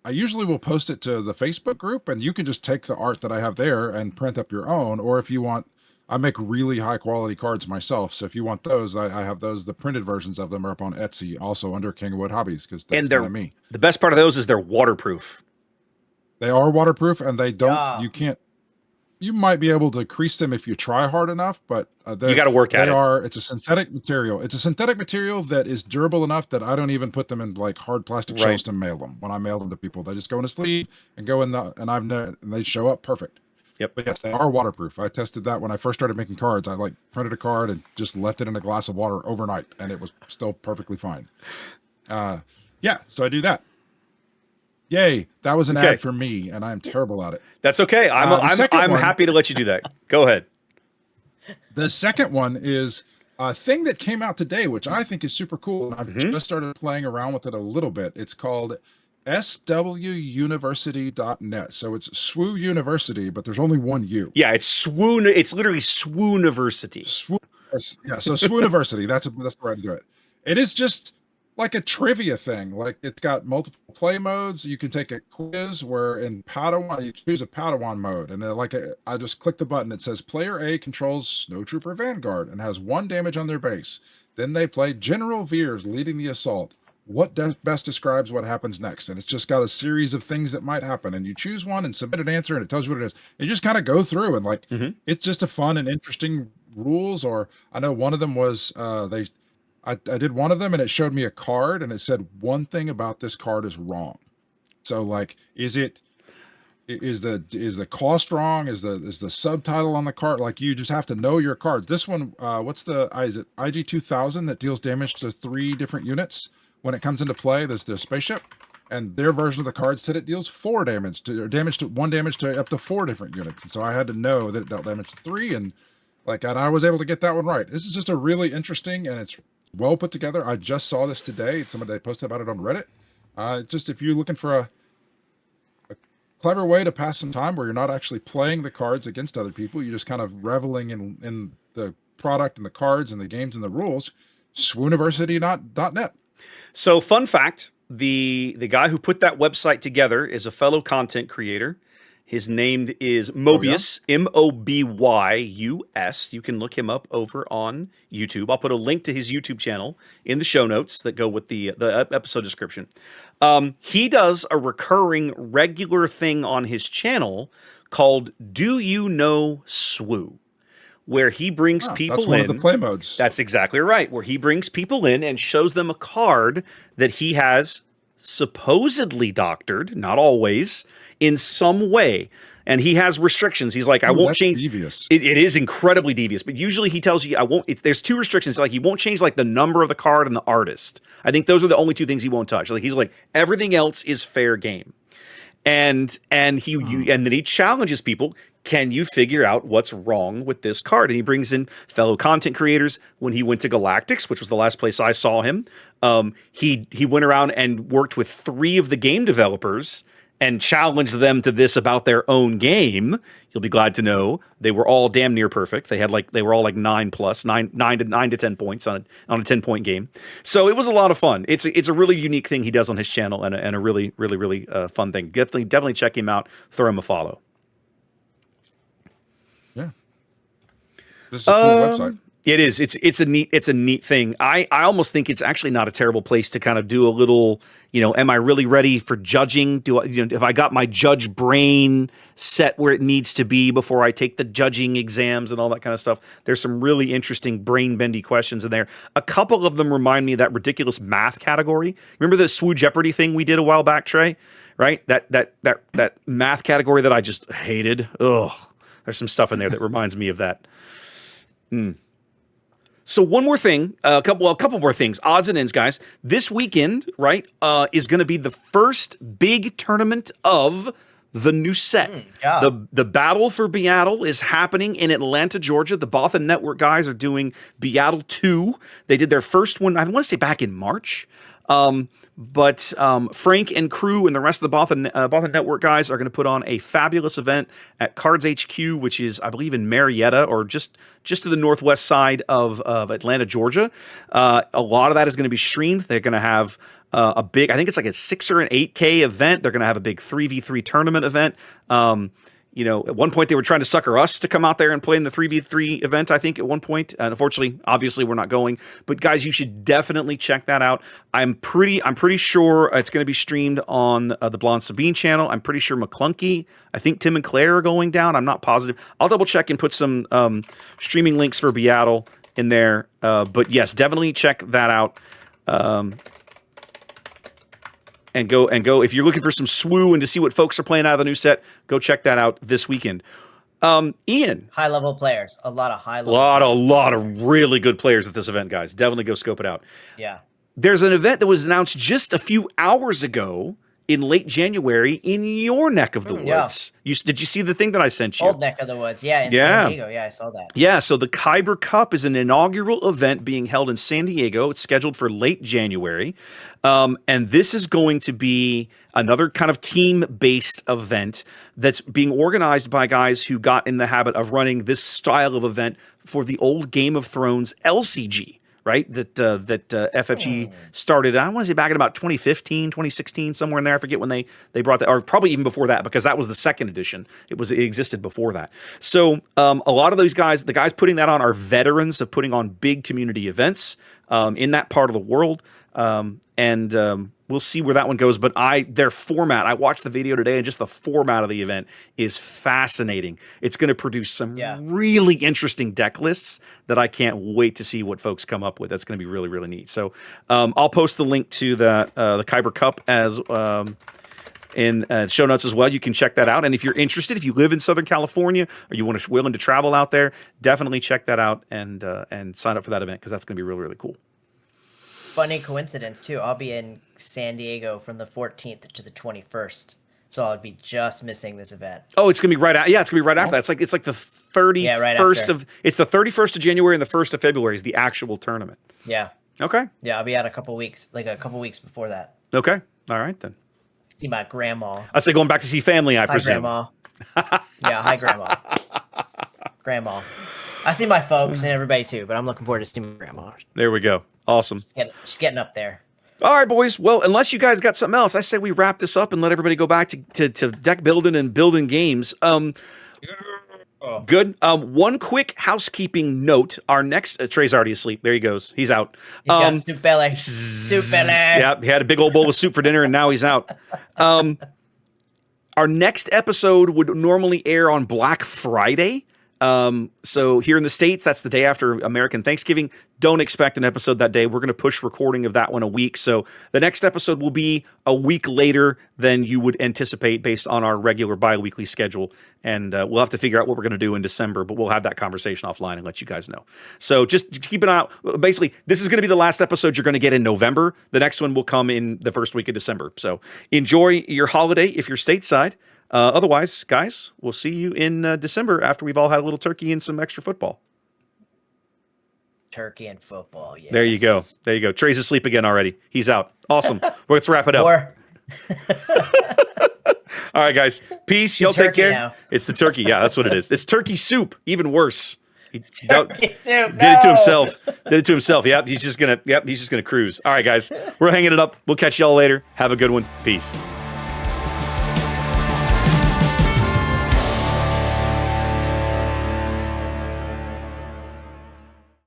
I usually will post it to the Facebook group, and you can just take the art that I have there and print up your own. Or if you want, I make really high quality cards myself. So if you want those, I have those. The printed versions of them are up on Etsy, also under Kingwood Hobbies, because that's kind of me.
The best part of those is they're waterproof.
They are waterproof, and they don't.
Yeah.
You can't. You might be able to crease them if you try hard enough, but
you got to work at it.
It's a synthetic material. It's a synthetic material that is durable enough that I don't even put them in like hard plastic shells to mail them. When I mail them to people, they just go in a sleeve and go in and they show up perfect.
Yep.
But yes, they are waterproof. I tested that when I first started making cards. I like printed a card and just left it in a glass of water overnight, and it was still perfectly fine. Yeah, so I do that. Yay, that was an ad for me, and I'm terrible at it.
That's okay. I'm happy to let you do that. Go ahead.
The second one is a thing that came out today, which I think is super cool, and I've just started playing around with it a little bit. It's called swuniversity.net. So it's SWU University, but there's only one U.
Yeah, it's swoon. It's literally swooniversity.
Yeah, so SWUniversity. That's the way to do it. It is just like a trivia thing. Like it's got multiple play modes. You can take a quiz where in Padawan, you choose a Padawan mode. And then I just click the button. It says player A controls Snowtrooper Vanguard and has 1 damage on their base. Then they play General Veers leading the assault. What best describes what happens next? And it's just got a series of things that might happen. And you choose one and submit an answer and it tells you what it is. You just kind of go through and like, it's just a fun and interesting rules. Or I know one of them was I did one of them and it showed me a card and it said one thing about this card is wrong. So like, is the cost wrong? Is the subtitle on the card? Like you just have to know your cards. This one, is it IG 2000 that deals damage to 3 different units when it comes into play? There's the spaceship, and their version of the card said it deals 1 damage to up to 4 different units. And so I had to know that it dealt damage to 3, and I was able to get that one right. This is just a really interesting, and it's well put together. I just saw this today. Somebody posted about it on Reddit. Just if you're looking for a clever way to pass some time where you're not actually playing the cards against other people, you're just kind of reveling in the product and the cards and the games and the rules, swuniversity.net.
So fun fact, the guy who put that website together is a fellow content creator. His name is Mobius, Mobyus. You can look him up over on YouTube. I'll put a link to his YouTube channel in the show notes that go with the episode description. He does a recurring regular thing on his channel called Do You Know SWU? Where he brings people
that's one of the play modes.
That's exactly right. Where he brings people in and shows them a card that he has supposedly doctored, not always, in some way, and he has restrictions. He's like, I won't change.
Devious.
It is incredibly devious, but usually he tells you I won't. There's two restrictions. Like he won't change like the number of the card and the artist. I think those are the only two things he won't touch. Like he's like everything else is fair game, and then he challenges people. Can you figure out what's wrong with this card? And he brings in fellow content creators. When he went to Galactics, which was the last place I saw him, he went around and worked with 3 of the game developers and challenged them to this about their own game. You'll be glad to know they were all damn near perfect. They were all like 9 to 10 points on a 10-point game. So it was a lot of fun. It's a really unique thing he does on his channel, and a really fun thing. Definitely check him out. Throw him a follow.
Yeah, this is a cool website.
It is. It's a neat thing. I almost think it's actually not a terrible place to kind of do a little, am I really ready for judging? Have I got my judge brain set where it needs to be before I take the judging exams and all that kind of stuff? There's some really interesting brain bendy questions in there. A couple of them remind me of that ridiculous math category. Remember the Swoo Jeopardy thing we did a while back, Trey? Right? That math category that I just hated. Ugh. There's some stuff in there that reminds me of that. So one more thing, a couple more things, odds and ends, guys. This weekend, right, is going to be the first big tournament of the new set. The Battle for Beatle is happening in Atlanta, Georgia. The Bothan Network guys are doing Beatle 2. They did their first one, I want to say back in March. But Frank and crew and the rest of the Bothan Network guys are going to put on a fabulous event at Cards HQ, which is, I believe, in Marietta or just to the northwest side of Atlanta, Georgia. A lot of that is going to be streamed. They're going to have a big, I think it's like a 6 or an 8K event. They're going to have a big 3v3 tournament event. At one point they were trying to sucker us to come out there and play in the 3v3 event, I think, at one point. And unfortunately, obviously, we're not going. But guys, you should definitely check that out. I'm pretty sure it's going to be streamed on the Blonde Sabine channel. I'm pretty sure McClunky, I think Tim and Claire are going down. I'm not positive. I'll double check and put some streaming links for Beatle in there. But yes, definitely check that out. And go if you're looking for some swoo and to see what folks are playing out of the new set, go check that out this weekend. Ian,
high level players, a lot of high level,
a lot of really good players at this event, guys. Definitely go scope it out.
Yeah,
there's an event that was announced just a few hours ago in late January in your neck of the woods. Yeah. Did you see the thing that I sent you?
Old neck of the woods, San Diego. Yeah, I saw that.
Yeah, so the Kyber Cup is an inaugural event being held in San Diego. It's scheduled for late January. And this is going to be another kind of team-based event that's being organized by guys who got in the habit of running this style of event for the old Game of Thrones LCG. Right, that FFG started, I want to say back in about 2015, 2016, somewhere in there. I forget when they brought that, or probably even before that, because that was the second edition. It existed before that. So a lot of those guys, the guys putting that on, are veterans of putting on big community events in that part of the world. We'll see where that one goes. But their format, I watched the video today, and just the format of the event is fascinating. It's going to produce some really interesting deck lists that I can't wait to see what folks come up with. That's going to be really, really neat. So I'll post the link to the Kyber Cup as in show notes as well. You can check that out. And if you're interested, if you live in Southern California or you willing to travel out there, definitely check that out and sign up for that event, because that's going to be really, really cool.
Funny coincidence too. I'll be in San Diego from the 14th to the 21st, so I'll be just missing this event.
Oh, it's gonna be right out. Yeah, it's gonna be right after that. It's like the 31st of. It's the 31st of January and the 1st of February is the actual tournament.
Yeah.
Okay.
Yeah, I'll be out a couple weeks before that.
Okay. All right then.
See my grandma.
I say going back to see family, I presume.
Grandma. Yeah, hi grandma. Grandma. I see my folks and everybody too, but I'm looking forward to seeing my grandma.
There we go. Awesome.
She's getting up there.
All right, boys. Well, unless you guys got something else, I say we wrap this up and let everybody go back to deck building and building games. Good. One quick housekeeping note. Our next Trey's already asleep. There he goes. He's out.
He's got soup belly. Soup belly.
Yeah, he had a big old bowl of soup for dinner, and now he's out. Our next episode would normally air on Black Friday. So here in the States, that's the day after American Thanksgiving. Don't expect an episode that day. We're going to push recording of that one a week. So the next episode will be a week later than you would anticipate based on our regular bi-weekly schedule. And we'll have to figure out what we're going to do in December, but we'll have that conversation offline and let you guys know. So just keep an eye out. Basically, this is going to be the last episode you're going to get in November. The next one will come in the first week of December. So enjoy your holiday if you're stateside. Otherwise, guys, we'll see you in December after we've all had a little turkey and some extra football.
Turkey and football, yes.
There you go. There you go. Trey's asleep again already. He's out. Awesome. Let's wrap it up. All right, guys. Peace. Y'all take care.
Now.
It's the turkey. Yeah, that's what it is. It's turkey soup. Even worse. He
Turkey soup.
did it to himself. Did it to himself. Yep. He's just gonna cruise. All right, guys. We're hanging it up. We'll catch y'all later. Have a good one. Peace.